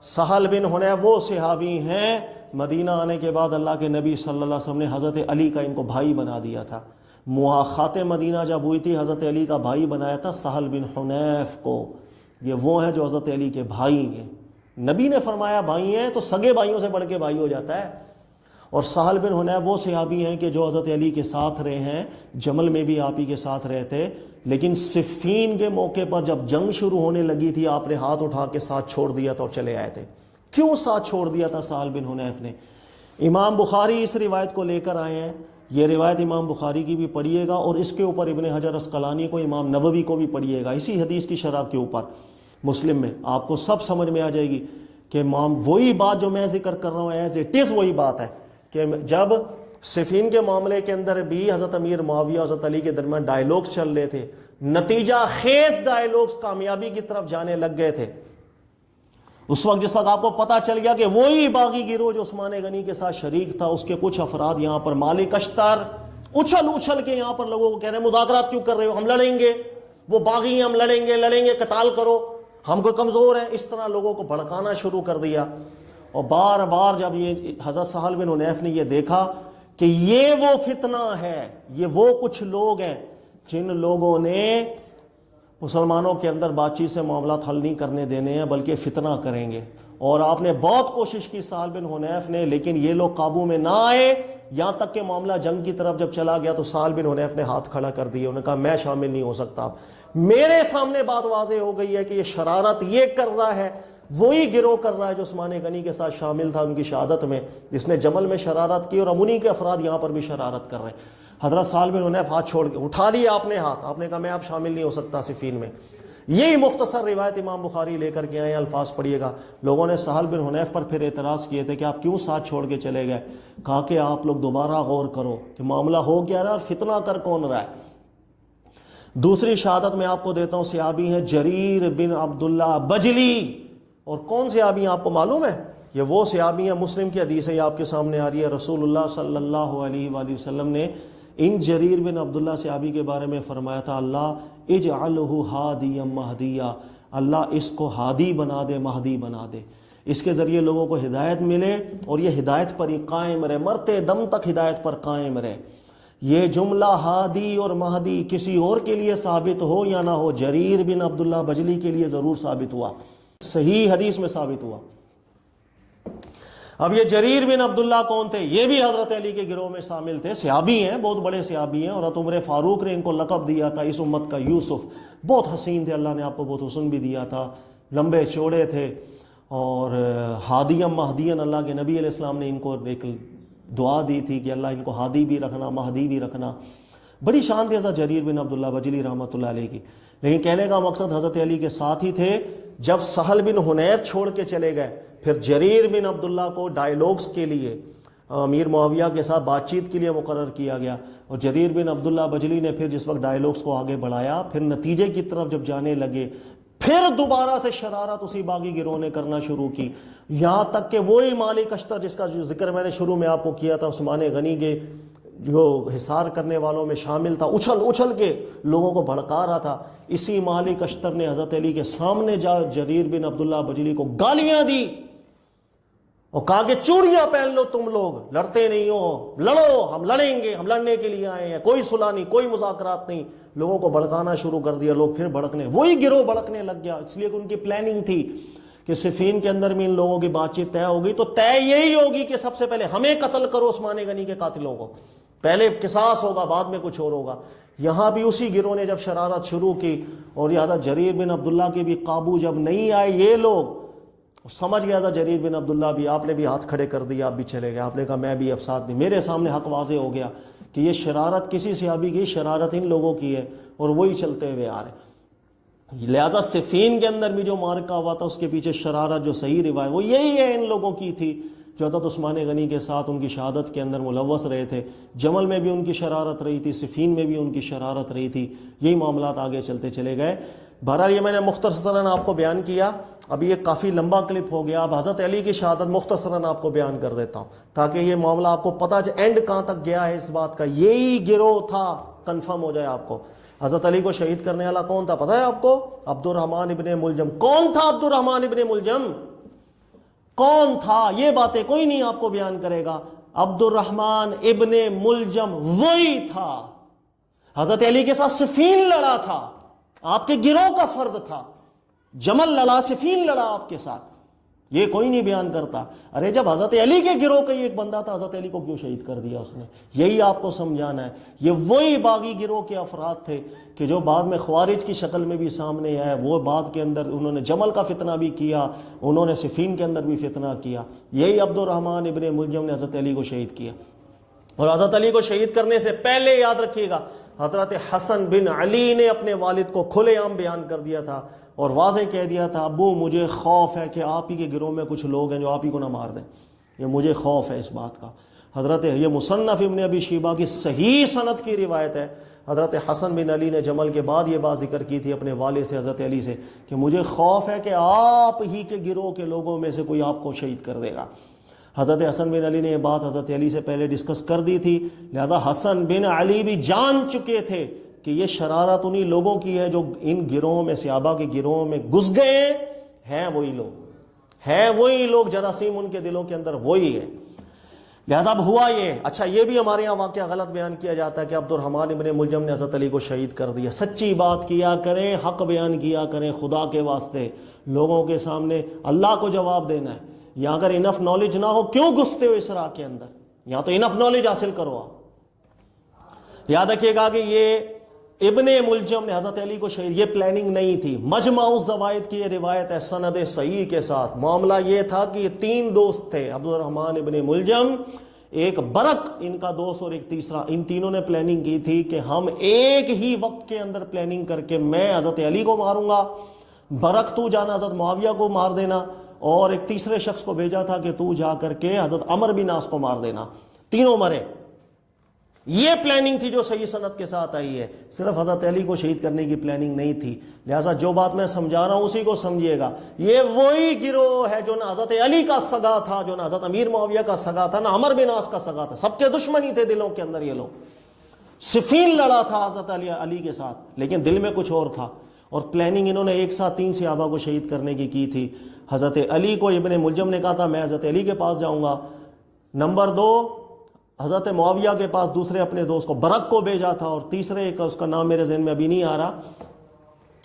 سہل بن حنیف وہ صحابی ہیں، مدینہ آنے کے بعد اللہ کے نبی صلی اللہ علیہ وسلم نے حضرت علی کا ان کو بھائی بنا دیا تھا۔ مواخات مدینہ جب ہوئی تھی، حضرت علی کا بھائی بنایا تھا سہل بن حنیف کو۔ یہ وہ ہیں جو حضرت علی کے بھائی ہیں، نبی نے فرمایا بھائی ہیں تو سگے بھائیوں سے بڑھ کے بھائی ہو جاتا ہے۔ اور سہل بن حنیف وہ صحابی ہیں کہ جو حضرت علی کے ساتھ رہے ہیں، جمل میں بھی آپ ہی کے ساتھ رہے تھے، لیکن صفین کے موقع پر جب جنگ شروع ہونے لگی تھی، آپ نے ہاتھ اٹھا کے ساتھ چھوڑ دیا تھا اور چلے آئے تھے۔ کیوں ساتھ چھوڑ دیا تھا سہل بن حنیف نے؟ امام بخاری اس روایت کو لے کر آئے ہیں، یہ روایت امام بخاری کی بھی پڑھیے گا، اور اس کے اوپر ابن حجر عسقلانی کو، امام نووی کو بھی پڑھیے گا، اسی حدیث کی شرح کے اوپر مسلم میں آپ کو سب سمجھ میں آ جائے گی کہ وہی بات جو میں ذکر کر رہا ہوں ایز اٹ از وہی بات ہے کہ جب صفین کے معاملے کے اندر بھی حضرت امیر معاویہ اور حضرت علی کے درمیان ڈائیلوگز چل رہے تھے، نتیجہ خیز ڈائیلوگز کامیابی کی طرف جانے لگ گئے تھے، اس وقت جس وقت آپ کو پتا چل گیا کہ وہی باغی گروہ جو عثمان غنی کے ساتھ شریک تھا، اس کے کچھ افراد یہاں پر مالک اشتر اچھل کے یہاں پر لوگوں کو کہہ رہے ہیں مذاکرات کیوں کر رہے ہو، ہم لڑیں گے، وہ باغی ہیں، ہم لڑیں گے، قتال کرو، ہم کو کمزور ہیں، اس طرح لوگوں کو بھڑکانا شروع کر دیا۔ اور بار بار جب یہ حضرت سہل بن حنیف نے یہ دیکھا کہ یہ وہ فتنہ ہے، یہ وہ کچھ لوگ ہیں جن لوگوں نے مسلمانوں کے اندر بات چیت سے معاملات حل نہیں کرنے دینے ہیں بلکہ فتنہ کریں گے، اور آپ نے بہت کوشش کی سہل بن حنیف نے، لیکن یہ لوگ قابو میں نہ آئے، یہاں تک کہ معاملہ جنگ کی طرف جب چلا گیا تو سہل بن حنیف نے ہاتھ کھڑا کر دیا، انہوں نے کہا میں شامل نہیں ہو سکتا۔ میرے سامنے بات واضح ہو گئی ہے کہ یہ شرارت یہ کر رہا ہے، وہی گروہ کر رہا ہے جو عثمان غنی کے ساتھ شامل تھا ان کی شہادت میں، جس نے جمل میں شرارت کی، اور اب انہی کے افراد یہاں پر بھی شرارت کر رہے ہیں۔ حضرت سہل بن حنیف ہاتھ چھوڑ کے اٹھا لیا آپ نے ہاتھ، آپ نے کہا میں اب شامل نہیں ہو سکتا صفین میں۔ یہی مختصر روایت امام بخاری لے کر کے آئے ہیں، الفاظ پڑھیے گا۔ لوگوں نے سہل بن حنیف پر پھر اعتراض کیے تھے کہ آپ کیوں ساتھ چھوڑ کے چلے گئے؟ کہا کہ آپ لوگ دوبارہ غور کرو کہ معاملہ ہو کیا رہا ہے اور فتنہ کر کون رہا ہے۔ دوسری شہادت میں آپ کو دیتا ہوں، صحابی ہیں جریر بن عبداللہ بجلی، اور کون صحابی ہیں آپ کو معلوم ہے؟ یہ وہ صحابی ہیں، مسلم کی حدیث ہے، یہ آپ کے سامنے آ رہی ہے، رسول اللہ صلی اللہ علیہ وآلہ وسلم نے ان جریر بن عبداللہ صحابی کے بارے میں فرمایا تھا، اللہ اجعلہ ہادیا مہدیا، اللہ اس کو ہادی بنا دے، مہدی بنا دے، اس کے ذریعے لوگوں کو ہدایت ملے اور یہ ہدایت پر ہی قائم رہے، مرتے دم تک ہدایت پر قائم رہے۔ یہ جملہ ہادی اور مہدی کسی اور کے لیے ثابت ہو یا نہ ہو، جریر بن عبداللہ بجلی کے لیے ضرور ثابت ہوا، صحیح حدیث میں ثابت ہوا۔ اب یہ جریر بن عبداللہ کون تھے؟ یہ بھی حضرت علی کے گروہ میں شامل تھے، صحابی ہیں، بہت بڑے صحابی ہیں، اور حضرت عمر فاروق نے ان کو لقب دیا تھا اس امت کا یوسف۔ بہت حسین تھے، اللہ نے آپ کو بہت حسن بھی دیا تھا، لمبے چوڑے تھے، اور ہادیم مہدین، اللہ کے نبی علیہ السلام نے ان کو ایک دعا دی تھی کہ اللہ ان کو ہادی بھی رکھنا، مہدی بھی رکھنا۔ بڑی شان تھی حضرت جریر بن عبداللہ بجلی رحمۃ اللہ علیہ کی، لیکن کہنے کا مقصد حضرت علی کے ساتھ ہی تھے۔ جب سہل بن حنیف چھوڑ کے چلے گئے، پھر جریر بن عبداللہ کو ڈائیلوگز کے لیے امیر معاویہ کے ساتھ بات چیت کے لیے مقرر کیا گیا، اور جریر بن عبداللہ بجلی نے پھر جس وقت ڈائیلوگز کو آگے بڑھایا، پھر نتیجے کی طرف جب جانے لگے، پھر دوبارہ سے شرارت اسی باغی گروہ نے کرنا شروع کی، یہاں تک کہ وہی مالک اشتر جس کا جو ذکر میں نے شروع میں آپ کو کیا تھا، عثمان غنی کے جو حصار کرنے والوں میں شامل تھا، اچھل اچھل کے لوگوں کو بھڑکا رہا تھا، اسی مالک اشتر نے حضرت علی کے سامنے جا جریر بن عبداللہ بجلی کو گالیاں دی اور کہا کہ چوڑیاں پہن لو، تم لوگ لڑتے نہیں ہو، لڑو، ہم لڑیں گے، ہم لڑنے کے لیے آئے ہیں، کوئی صلح نہیں، کوئی مذاکرات نہیں۔ لوگوں کو بھڑکانا شروع کر دیا، لوگ پھر بھڑکنے، وہی گروہ بھڑکنے لگ گیا، اس لیے کہ ان کی پلاننگ تھی کہ صفین کے اندر بھی ان لوگوں کی بات چیت طے ہوگی تو طے یہی ہوگی کہ سب سے پہلے ہمیں قتل کرو عثمان غنی کے قاتلوں کو، پہلے قصاص ہوگا، بعد میں کچھ اور ہوگا۔ یہاں بھی اسی گروہ نے جب شرارت شروع کی اور یہاں جریر بن عبداللہ کے بھی قابو جب نہیں آئے یہ لوگ، سمجھ گیا تھا جریر بن عبداللہ بھی، آپ نے بھی ہاتھ کھڑے کر دیا، آپ بھی چلے گئے، آپ نے کہا میں بھی اب ساتھ نہیں، میرے سامنے حق واضح ہو گیا کہ یہ شرارت کسی صحابی کی، شرارت ان لوگوں کی ہے اور وہی چلتے ہوئے آ رہے ہیں۔ لہذا صفین کے اندر بھی جو معرکہ ہوا تھا اس کے پیچھے شرارت جو صحیح روایت وہ یہی ہے ان لوگوں کی تھی جو حضرت عثمان غنی کے ساتھ ان کی شہادت کے اندر ملوث رہے تھے۔ جمل میں بھی ان کی شرارت رہی تھی، صفین میں بھی ان کی شرارت رہی تھی، یہی معاملات آگے چلتے چلے گئے۔ بہرحال یہ میں نے مختصراً آپ کو بیان کیا، ابھی یہ کافی لمبا کلپ ہو گیا، اب حضرت علی کی شہادت مختصراً آپ کو بیان کر دیتا ہوں تاکہ یہ معاملہ آپ کو پتہ چلے اینڈ کہاں تک گیا ہے اس بات کا، یہی گروہ تھا، کنفرم ہو جائے آپ کو۔ حضرت علی کو شہید کرنے والا کون تھا پتہ ہے آپ کو؟ عبد الرحمن ابن ملجم۔ کون تھا عبد الرحمن ابن ملجم؟ کون تھا؟ یہ باتیں کوئی نہیں آپ کو بیان کرے گا۔ عبد الرحمن ابن ملجم وہی تھا، حضرت علی کے ساتھ صفین لڑا تھا، آپ کے گروہ کا فرد تھا، جمل لڑا، صفین لڑا آپ کے ساتھ، یہ کوئی نہیں بیان کرتا۔ ارے جب حضرت علی کے گروہ کا یہ ایک بندہ تھا، حضرت علی کو کیوں شہید کر دیا اس نے؟ یہی آپ کو سمجھانا ہے۔ یہ وہی باغی گروہ کے افراد تھے کہ جو بعد میں خوارج کی شکل میں بھی سامنے آئے، وہ بعد کے اندر انہوں نے جمل کا فتنہ بھی کیا، انہوں نے صفین کے اندر بھی فتنہ کیا۔ یہی عبد الرحمن ابن ملجم نے حضرت علی کو شہید کیا، اور حضرت علی کو شہید کرنے سے پہلے یاد رکھیے گا حضرت حسن بن علی نے اپنے والد کو کھلے عام بیان کر دیا تھا اور واضح کہہ دیا تھا، ابو مجھے خوف ہے کہ آپ ہی کے گروہ میں کچھ لوگ ہیں جو آپ ہی کو نہ مار دیں، یہ مجھے خوف ہے اس بات کا۔ حضرت یہ مصنف ابن ابی شیبہ کی صحیح سند کی روایت ہے، حضرت حسن بن علی نے جمل کے بعد یہ بات ذکر کی تھی اپنے والد سے، حضرت علی سے، کہ مجھے خوف ہے کہ آپ ہی کے گروہ کے لوگوں میں سے کوئی آپ کو شہید کر دے گا۔ حضرت حسن بن علی نے یہ بات حضرت علی سے پہلے ڈسکس کر دی تھی، لہذا حسن بن علی بھی جان چکے تھے کہ یہ شرارت انہی لوگوں کی ہے جو ان گروہوں میں، صحابہ کے گروہوں میں گھس گئے ہیں، وہی لوگ جراثیم ان کے دلوں کے اندر وہی ہے۔ لہذا اب ہوا یہ، اچھا یہ بھی ہمارے یہاں واقعہ غلط بیان کیا جاتا ہے کہ عبد الرحمن ابن ملجم نے حضرت علی کو شہید کر دیا۔ سچی بات کیا کریں، حق بیان کیا کریں، خدا کے واسطے لوگوں کے سامنے اللہ کو جواب دینا ہے۔ یا اگر انف نالج نہ ہو کیوں گھستے ہو اس راہ کے اندر؟ یہاں تو انف نالج حاصل کرو آپ۔ یاد رکھیے گا کہ یہ ابن ملجم نے حضرت علی کو شہید، یہ پلاننگ نہیں تھی، مجمع الزوائد کی یہ روایت ہے سند صحیح کے ساتھ۔ معاملہ یہ تھا کہ یہ تین دوست تھے، عبد الرحمن ابن ملجم، ایک برق ان کا دوست اور ایک تیسرا، ان تینوں نے پلاننگ کی تھی کہ ہم ایک ہی وقت کے اندر پلاننگ کر کے میں حضرت علی کو ماروں گا، برق تو جانا حضرت معاویہ کو مار دینا، اور ایک تیسرے شخص کو بھیجا تھا کہ تو جا کر کے حضرت عمر بن عاص کو مار دینا، تینوں مرے۔ یہ پلاننگ تھی جو صحیح سند کے ساتھ آئی ہے، صرف حضرت علی کو شہید کرنے کی پلاننگ نہیں تھی۔ لہٰذا جو بات میں سمجھا رہا ہوں اسی کو سمجھیے گا، یہ وہی گروہ ہے جو نہ حضرت علی کا سگا تھا، جو نہ حضرت امیر معاویہ کا سگا تھا، نہ عمر بن عاص کا سگا تھا، سب کے دشمنی تھے دلوں کے اندر۔ یہ لوگ صفین لڑا تھا حضرت علی کے ساتھ، لیکن دل میں کچھ اور تھا، اور پلاننگ انہوں نے ایک ساتھ تین صحابہ کو شہید کرنے کی تھی۔ حضرت علی کو ابن ملجم نے کہا تھا میں حضرت علی کے پاس جاؤں گا، نمبر دو حضرت معاویہ کے پاس دوسرے اپنے دوست کو برق کو بھیجا تھا، اور تیسرے ایک اس کا نام میرے ذہن میں ابھی نہیں آ رہا،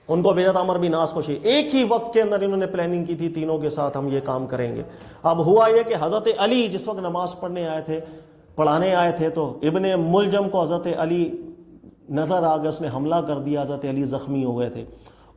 ان کو بھیجا تھا عمر بن عاص کو شہید۔ ایک ہی وقت کے اندر انہوں نے پلاننگ کی تھی تینوں کے ساتھ ہم یہ کام کریں گے۔ اب ہوا یہ کہ حضرت علی جس وقت نماز پڑھانے آئے تھے تو ابن ملجم کو حضرت علی نظر آ گیا، اس نے حملہ کر دیا، حضرت علی زخمی ہو گئے تھے۔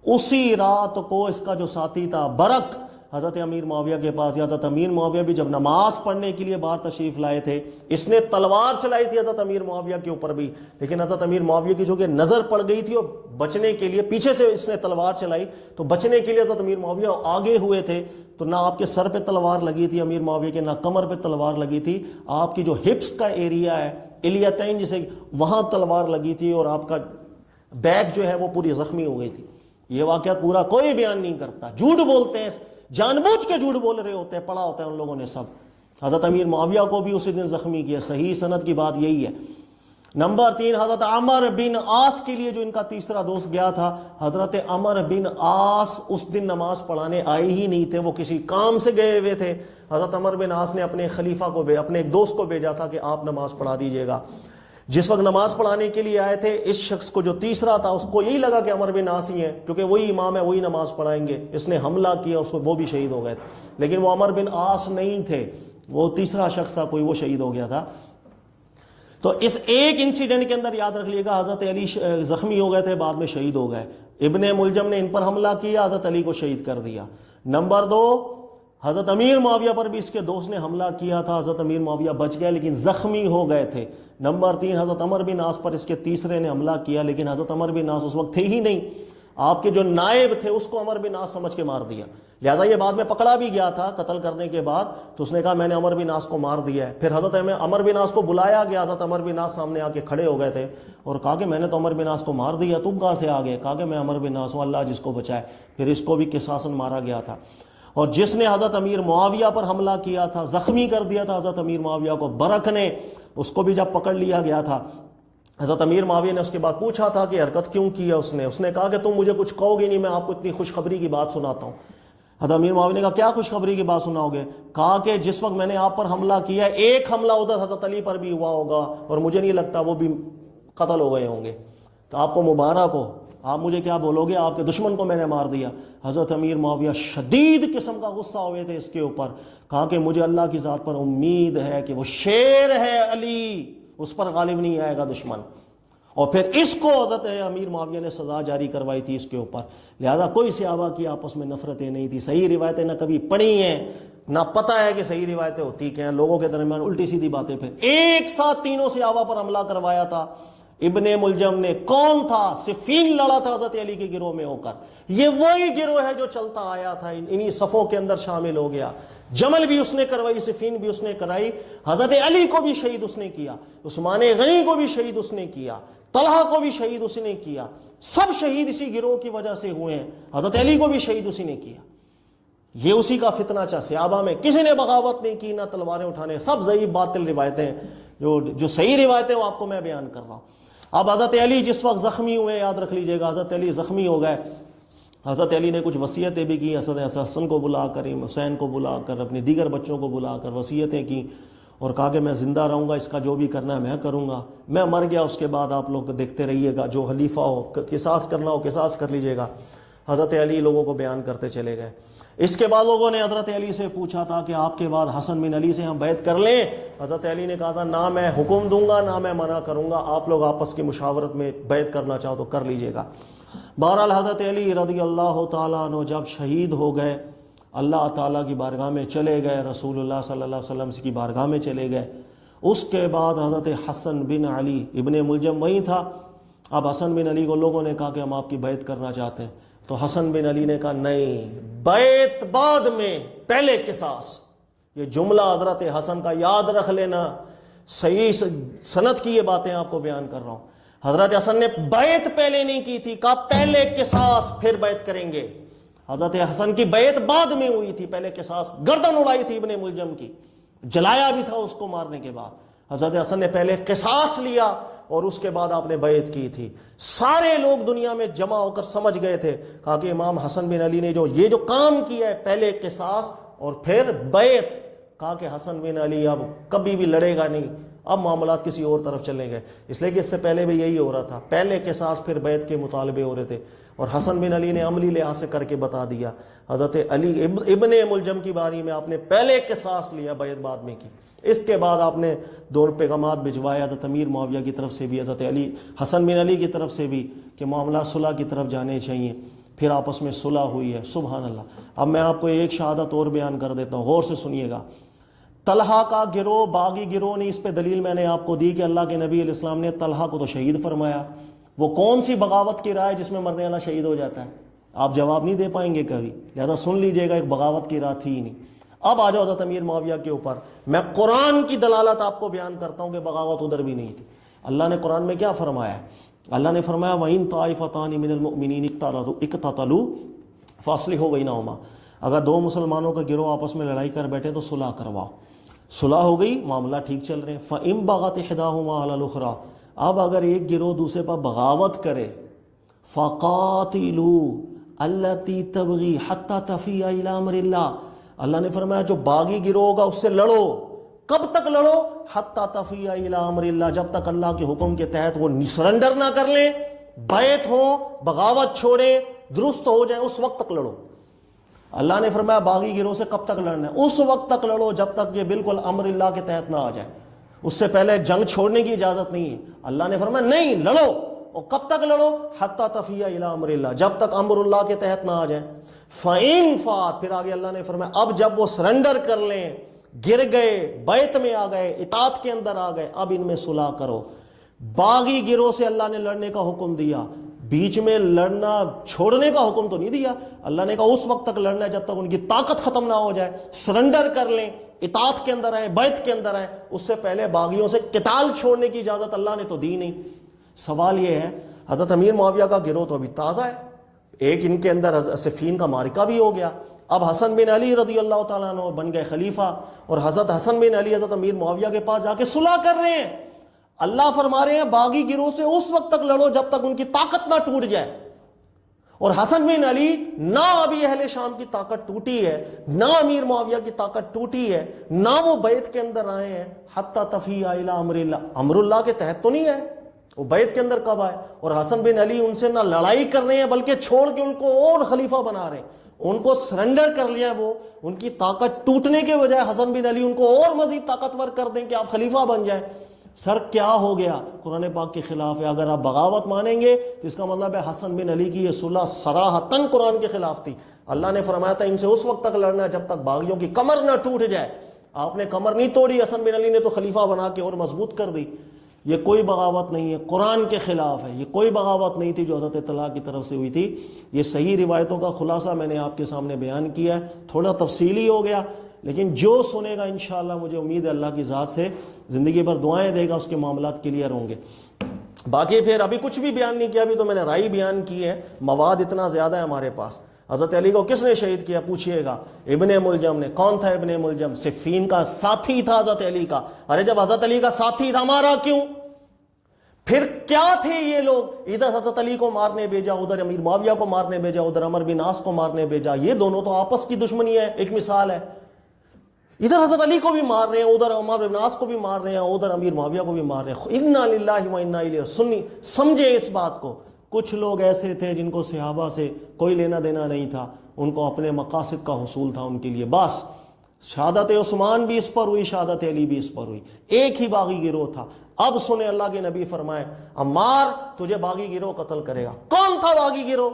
اسی رات کو اس کا جو ساتھی تھا برق حضرت امیر معاویہ کے پاس گیا تھا۔ امیر معاویہ بھی جب نماز پڑھنے کے لیے باہر تشریف لائے تھے، اس نے تلوار چلائی تھی حضرت امیر معاویہ کے اوپر بھی، لیکن حضرت امیر معاویہ کی جو کہ نظر پڑ گئی تھی اور بچنے کے لیے پیچھے سے اس نے تلوار چلائی، تو بچنے کے لیے حضرت امیر معاویہ آگے ہوئے تھے، تو نہ آپ کے سر پہ تلوار لگی تھی امیر معاویہ کے، نہ کمر پہ تلوار لگی تھی، آپ کی جو ہپس کا ایریا ہے الیتین جسے، وہاں تلوار لگی تھی، اور آپ کا بیک جو ہے وہ پوری زخمی ہو گئی تھی۔ یہ واقعہ پورا کوئی بیان نہیں کرتا، جھوٹ بولتے ہیں، جان بوجھ کے جھوٹ بول رہے ہوتے ہیں، پڑھا ہوتا ہے ان لوگوں نے سب۔ حضرت امیر معاویہ کو بھی اسی دن زخمی کیا، صحیح سند کی بات یہی ہے۔ نمبر 3، حضرت عمر بن عاص کے لیے جو ان کا تیسرا دوست گیا تھا، حضرت عمر بن عاص اس دن نماز پڑھانے آئے ہی نہیں تھے، وہ کسی کام سے گئے ہوئے تھے۔ حضرت عمر بن عاص نے اپنے خلیفہ کو اپنے ایک دوست کو بھیجا تھا کہ آپ نماز پڑھا دیجیے گا۔ جس وقت نماز پڑھانے کے لیے آئے تھے، اس شخص کو جو تیسرا تھا اس کو یہی لگا کہ عمر بن عاص ہی ہیں، کیونکہ وہی امام ہے، وہی نماز پڑھائیں گے، اس نے حملہ کیا، اس کو وہ بھی شہید ہو گئے، لیکن وہ عمر بن عاص نہیں تھے، وہ تیسرا شخص تھا کوئی، وہ شہید ہو گیا تھا۔ تو اس ایک انسیڈنٹ کے اندر یاد رکھ لیے گا، حضرت علی زخمی ہو گئے تھے، بعد میں شہید ہو گئے۔ ابن ملجم نے ان پر حملہ کیا، حضرت علی کو شہید کر دیا۔ نمبر 2، حضرت امیر معاویہ پر بھی اس کے دوست نے حملہ کیا تھا، حضرت امیر معاویہ بچ گئے لیکن زخمی ہو گئے تھے۔ نمبر 3، حضرت عمر بن عاص پر اس کے تیسرے نے حملہ کیا، لیکن حضرت عمر بن عاص اس وقت تھے ہی نہیں، آپ کے جو نائب تھے اس کو عمر بن عاص سمجھ کے مار دیا، لہٰذا یہ بعد میں پکڑا بھی گیا تھا قتل کرنے کے بعد، تو اس نے کہا میں نے عمر بن عاص کو مار دیا ہے۔ پھر حضرت عمر بن عاص کو بلایا گیا، حضرت عمر بن عاص سامنے آ کے کھڑے ہو گئے تھے اور کہا کہ میں نے تو عمر بن عاص کو مار دیا، تم کہاں سے آ گئے؟ کہا کہ میں عمر بن عاص ہوں، اللہ جس کو بچائے۔ پھر اس کو بھی قصاصاً مارا گیا تھا۔ اور جس نے حضرت امیر معاویہ پر حملہ کیا تھا، زخمی کر دیا تھا حضرت امیر معاویہ کو، برق نے، اس کو بھی جب پکڑ لیا گیا تھا، حضرت امیر معاویہ نے اس کے بعد پوچھا تھا کہ حرکت کیوں کی ہے اس نے کہا کہ تم مجھے کچھ کہو گے نہیں، میں آپ کو اتنی خوشخبری کی بات سناتا ہوں۔ حضرت امیر معاویہ نے کہا کیا خوشخبری کی بات سناؤ گے؟ کہا کہ جس وقت میں نے آپ پر حملہ کیا ہے، ایک حملہ ادھر حضرت علی پر بھی ہوا ہوگا اور مجھے نہیں لگتا وہ بھی قتل ہو گئے ہوں گے، تو آپ کو مبارک ہو، آپ مجھے کیا بولو گے؟ آپ کے دشمن کو میں نے مار دیا۔ حضرت امیر معاویہ شدید قسم کا غصہ ہوئے تھے اس کے اوپر، کہا کہ مجھے اللہ کی ذات پر امید ہے کہ وہ شیر ہے علی، اس پر غالب نہیں آئے گا دشمن۔ اور پھر اس کو حضرت امیر معاویہ نے سزا جاری کروائی تھی اس کے اوپر، لہذا کوئی صحابہ کی آپس میں نفرتیں نہیں تھی۔ صحیح روایتیں نہ کبھی پڑھی ہیں، نہ پتہ ہے کہ صحیح روایتیں ہوتی کیا ہیں، لوگوں کے درمیان الٹی سیدھی باتیں۔ پھر ایک ساتھ تینوں صحابہ پر حملہ کروایا تھا ابن ملجم نے۔ کون تھا؟ صفین لڑا تھا حضرت علی کے گروہ میں ہو کر، یہ وہی گروہ ہے جو چلتا آیا تھا، انہی صفوں کے اندر شامل ہو گیا۔ جمل بھی اس نے کروائی، صفین بھی اس نے کرائی، حضرت علی کو بھی شہید اس نے کیا، عثمان غنی کو بھی شہید اس نے کیا، طلحہ کو بھی شہید اس نے کیا، سب شہید اسی گروہ کی وجہ سے ہوئے ہیں۔ حضرت علی کو بھی شہید اسی نے کیا، یہ اسی کا فتنہ چا۔ صحابہ میں کسی نے بغاوت نہیں کی، نہ تلواریں اٹھانے، سب ضعیف باطل روایتیں، جو صحیح روایتیں وہ آپ کو میں بیان کر رہا ہوں۔ اب حضرت علی جس وقت زخمی ہوئے، یاد رکھ لیجئے گا، حضرت علی زخمی ہو گئے، حضرت علی نے کچھ وصیتیں بھی کی، حضرت حسن کو بلا کر، حسین کو بلا کر، اپنے دیگر بچوں کو بلا کر وصیتیں کی، اور کہا کہ میں زندہ رہوں گا، اس کا جو بھی کرنا ہے میں کروں گا، میں مر گیا اس کے بعد آپ لوگ دیکھتے رہیے گا، جو خلیفہ ہو، قصاص کرنا ہو قصاص کر لیجئے گا۔ حضرت علی لوگوں کو بیان کرتے چلے گئے۔ اس کے بعد لوگوں نے حضرت علی سے پوچھا تھا کہ آپ کے بعد حسن بن علی سے ہم بیعت کر لیں؟ حضرت علی نے کہا تھا نہ میں حکم دوں گا نہ میں منع کروں گا، آپ لوگ آپس کی مشاورت میں بیعت کرنا چاہو تو کر لیجئے گا۔ بہرحال حضرت علی رضی اللہ تعالیٰ عنہ جب شہید ہو گئے، اللہ تعالیٰ کی بارگاہ میں چلے گئے، رسول اللہ صلی اللہ علیہ وسلم کی بارگاہ میں چلے گئے۔ اس کے بعد حضرت حسن بن علی ابن ملجم وہی تھا۔ اب حسن بن علی کو لوگوں نے کہا کہ ہم آپ کی بیعت کرنا چاہتے ہیں، تو حسن بن علی نے کہا نہیں، بیعت بعد میں، پہلے قصاص۔ یہ جملہ حضرت حسن کا یاد رکھ لینا، صحیح سند کی یہ باتیں آپ کو بیان کر رہا ہوں۔ حضرت حسن نے بیعت پہلے نہیں کی تھی، کہا پہلے قصاص پھر بیعت کریں گے۔ حضرت حسن کی بیعت بعد میں ہوئی تھی، پہلے قصاص، گردن اڑائی تھی ابن ملجم کی، جلایا بھی تھا اس کو مارنے کے بعد۔ حضرت حسن نے پہلے قصاص لیا اور اس کے بعد آپ نے بیعت کی تھی۔ سارے لوگ دنیا میں جمع ہو کر سمجھ گئے تھے، کہا کہ امام حسن بن علی نے یہ جو کام کیا ہے، پہلے قصاص اور پھر بیعت، کہا کہ حسن بن علی اب کبھی بھی لڑے گا نہیں، اب معاملات کسی اور طرف چلے گئے۔ اس لیے کہ اس سے پہلے بھی یہی ہو رہا تھا، پہلے قصاص پھر بیعت کے مطالبے ہو رہے تھے، اور حسن بن علی نے عملی لحاظ سے کر کے بتا دیا۔ حضرت علی ابن ملجم کی باری میں آپ نے پہلے قصاص لیا، بیعت بعد میں کی۔ اس کے بعد آپ نے دو پیغامات بھجوائے، حضرت امیر معاویہ کی طرف سے بھی، حضرت علی حسن بن علی کی طرف سے بھی، کہ معاملات صلح کی طرف جانے چاہیے۔ پھر آپس میں صلح ہوئی ہے، سبحان اللہ۔ اب میں آپ کو ایک شہادت اور بیان کر دیتا ہوں، غور سے سنیے گا۔ طلحہ کا گروہ باغی گروہ نہیں، اس پہ دلیل میں نے آپ کو دی کہ اللہ کے نبی علیہ السلام نے طلحہ کو تو شہید فرمایا۔ وہ کون سی بغاوت کی رائے جس میں مرنے والا شہید ہو جاتا ہے؟ آپ جواب نہیں دے پائیں گے کبھی، لہذا سن لیجئے گا، ایک بغاوت کی رائے تھی ہی نہیں۔ اب آ جاؤ حضرت امیر معاویہ کے اوپر، میں قرآن کی دلالت آپ کو بیان کرتا ہوں کہ بغاوت ادھر بھی نہیں تھی۔ اللہ نے قرآن میں کیا فرمایا ہے؟ اللہ نے فرمایا وَإِن طَائِفَتَانِ مِنَ الْمُؤْمِنِينَ اقْتَتَلُوا فَأَصْلِحُوا بَيْنَهُمَا، اگر دو مسلمانوں کا گروہ آپس میں لڑائی کر بیٹھے تو صلح کرواؤ. صلح ہو گئی، معاملہ ٹھیک چل رہے ہیں. فَإِن بَغَتْ إِحْدَاهُمَا عَلَى الْأُخْرَى، اب اگر ایک گروہ دوسرے پر بغاوت کرے، فَقَاتِلُوا الَّتِي تَبْغِي حَتَّى تَفِيَّ إِلَىٰ أَمْرِ اللَّهِ، اللہ نے فرمایا جو باغی گروہ ہوگا اس سے لڑو. کب تک لڑو؟ حَتَّى تَفِيَّ إِلَىٰ أَمْرِ اللَّهِ، جب تک اللہ کے حکم کے تحت وہ سرنڈر نہ کر لیں، بیعت ہوں، بغاوت چھوڑیں، درست ہو جائیں، اس وقت تک لڑو. اللہ نے فرمایا باغی گروہ سے کب تک لڑنا ہے؟ اس وقت تک لڑو جب تک یہ بالکل امر اللہ کے تحت نہ آ جائے. اس سے پہلے جنگ چھوڑنے کی اجازت نہیں ہے. اللہ نے فرمایا نہیں، لڑو. اور کب تک لڑو؟ حتی تفیہ الی امر اللہ، جب تک امر اللہ کے تحت نہ آ جائے. فَإِن فَات، پھر آگے اللہ نے فرمایا اب جب وہ سرنڈر کر لیں، گر گئے، بیعت میں آ گئے، اطاعت کے اندر آ گئے، اب ان میں صلح کرو. باغی گروہ سے اللہ نے لڑنے کا حکم دیا، بیچ میں لڑنا چھوڑنے کا حکم تو نہیں دیا. اللہ نے کہا اس وقت تک لڑنا ہے جب تک ان کی طاقت ختم نہ ہو جائے، سرنڈر کر لیں، اطاعت کے اندر آئے، بیعت کے اندر آئے. اس سے پہلے باغیوں سے قتال چھوڑنے کی اجازت اللہ نے تو دی نہیں. سوال یہ ہے حضرت امیر معاویہ کا گروہ تو ابھی تازہ ہے، ایک ان کے اندر صفین کا معرکہ بھی ہو گیا. اب حسن بن علی رضی اللہ تعالیٰ عنہ بن گئے خلیفہ، اور حضرت حسن بن علی حضرت امیر معاویہ کے پاس جا کے صلح کر رہے ہیں. اللہ فرما رہے ہیں باغی گروہ سے اس وقت تک لڑو جب تک ان کی طاقت نہ ٹوٹ جائے. اور حسن بن علی نہ ابھی اہل شام کی طاقت ٹوٹی ہے، نہ امیر معاویہ کی طاقت ٹوٹی ہے، نہ وہ بیعت کے اندر آئے ہیں. حتی تفیہ الی امر اللہ، امر اللہ کے تحت تو نہیں ہے، وہ بیعت کے اندر کب آئے؟ اور حسن بن علی ان سے نہ لڑائی کر رہے ہیں بلکہ چھوڑ کے ان کو اور خلیفہ بنا رہے ہیں. ان کو سرنڈر کر لیا، وہ ان کی طاقت ٹوٹنے کے بجائے حسن بن علی ان کو اور مزید طاقتور کر دیں کہ آپ خلیفہ بن جائیں. سر کیا ہو گیا؟ قرآن پاک کے خلاف ہے. اگر آپ بغاوت مانیں گے تو اس کا مطلب ہے حسن بن علی کی یہ صلح صراحتاً قرآن کے خلاف تھی. اللہ نے فرمایا تھا ان سے اس وقت تک لڑنا ہے جب تک باغیوں کی کمر نہ ٹوٹ جائے. آپ نے کمر نہیں توڑی، حسن بن علی نے تو خلیفہ بنا کے اور مضبوط کر دی. یہ کوئی بغاوت نہیں ہے، قرآن کے خلاف ہے. یہ کوئی بغاوت نہیں تھی جو حضرت طلحہ کی طرف سے ہوئی تھی. یہ صحیح روایتوں کا خلاصہ میں نے آپ کے سامنے بیان کیا ہے، تھوڑا تفصیلی ہو گیا، لیکن جو سنے گا انشاءاللہ مجھے امید ہے اللہ کی ذات سے زندگی بھر دعائیں دے گا، اس کے معاملات کلیئر ہوں گے. باقی پھر ابھی کچھ بھی بیان نہیں کیا، ابھی تو میں نے رائے بیان کی ہے. مواد اتنا زیادہ ہے ہمارے پاس. حضرت علی کو کس نے شہید کیا پوچھئے گا؟ ابن ملجم نے. کون تھا ابن ملجم؟ صفین کا ساتھی تھا حضرت علی کا. ارے جب حضرت علی کا ساتھی تھا مارا کیوں؟ پھر کیا تھے یہ لوگ؟ ادھر حضرت علی کو مارنے بھیجا، ادھر امیر معاویہ کو مارنے بھیجا، ادھر عمر بن عاص کو مارنے بھیجا. یہ دونوں تو آپس کی دشمنی ہے، ایک مثال ہے. ادھر حضرت علی کو بھی مار رہے ہیں، ادھر عمر بن عاص کو بھی مار رہے ہیں، ادھر امیر معاویہ کو بھی مار رہے ہیں. انا للہ و انا الیہ راجعون. سمجھے اس بات کو. کچھ لوگ ایسے تھے جن کو صحابہ سے کوئی لینا دینا نہیں تھا، ان کو اپنے مقاصد کا حصول تھا ان کے لیے بس. شہادت عثمان بھی اس پر ہوئی، شہادت علی بھی اس پر ہوئی. ایک ہی باغی گروہ تھا. اب سنے اللہ کے نبی فرمائے عمار تجھے باغی گروہ قتل کرے گا. کون تھا باغی گروہ؟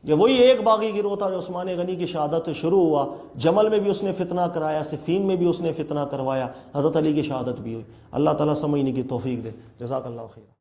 یہ وہی ایک باغی گروہ تھا جو عثمان غنی کی شہادت شروع ہوا. جمل میں بھی اس نے فتنہ کرایا، صفین میں بھی اس نے فتنہ کروایا، حضرت علی کی شہادت بھی ہوئی. اللہ تعالیٰ سمجھنے کی توفیق دے. جزاک اللہ خیر.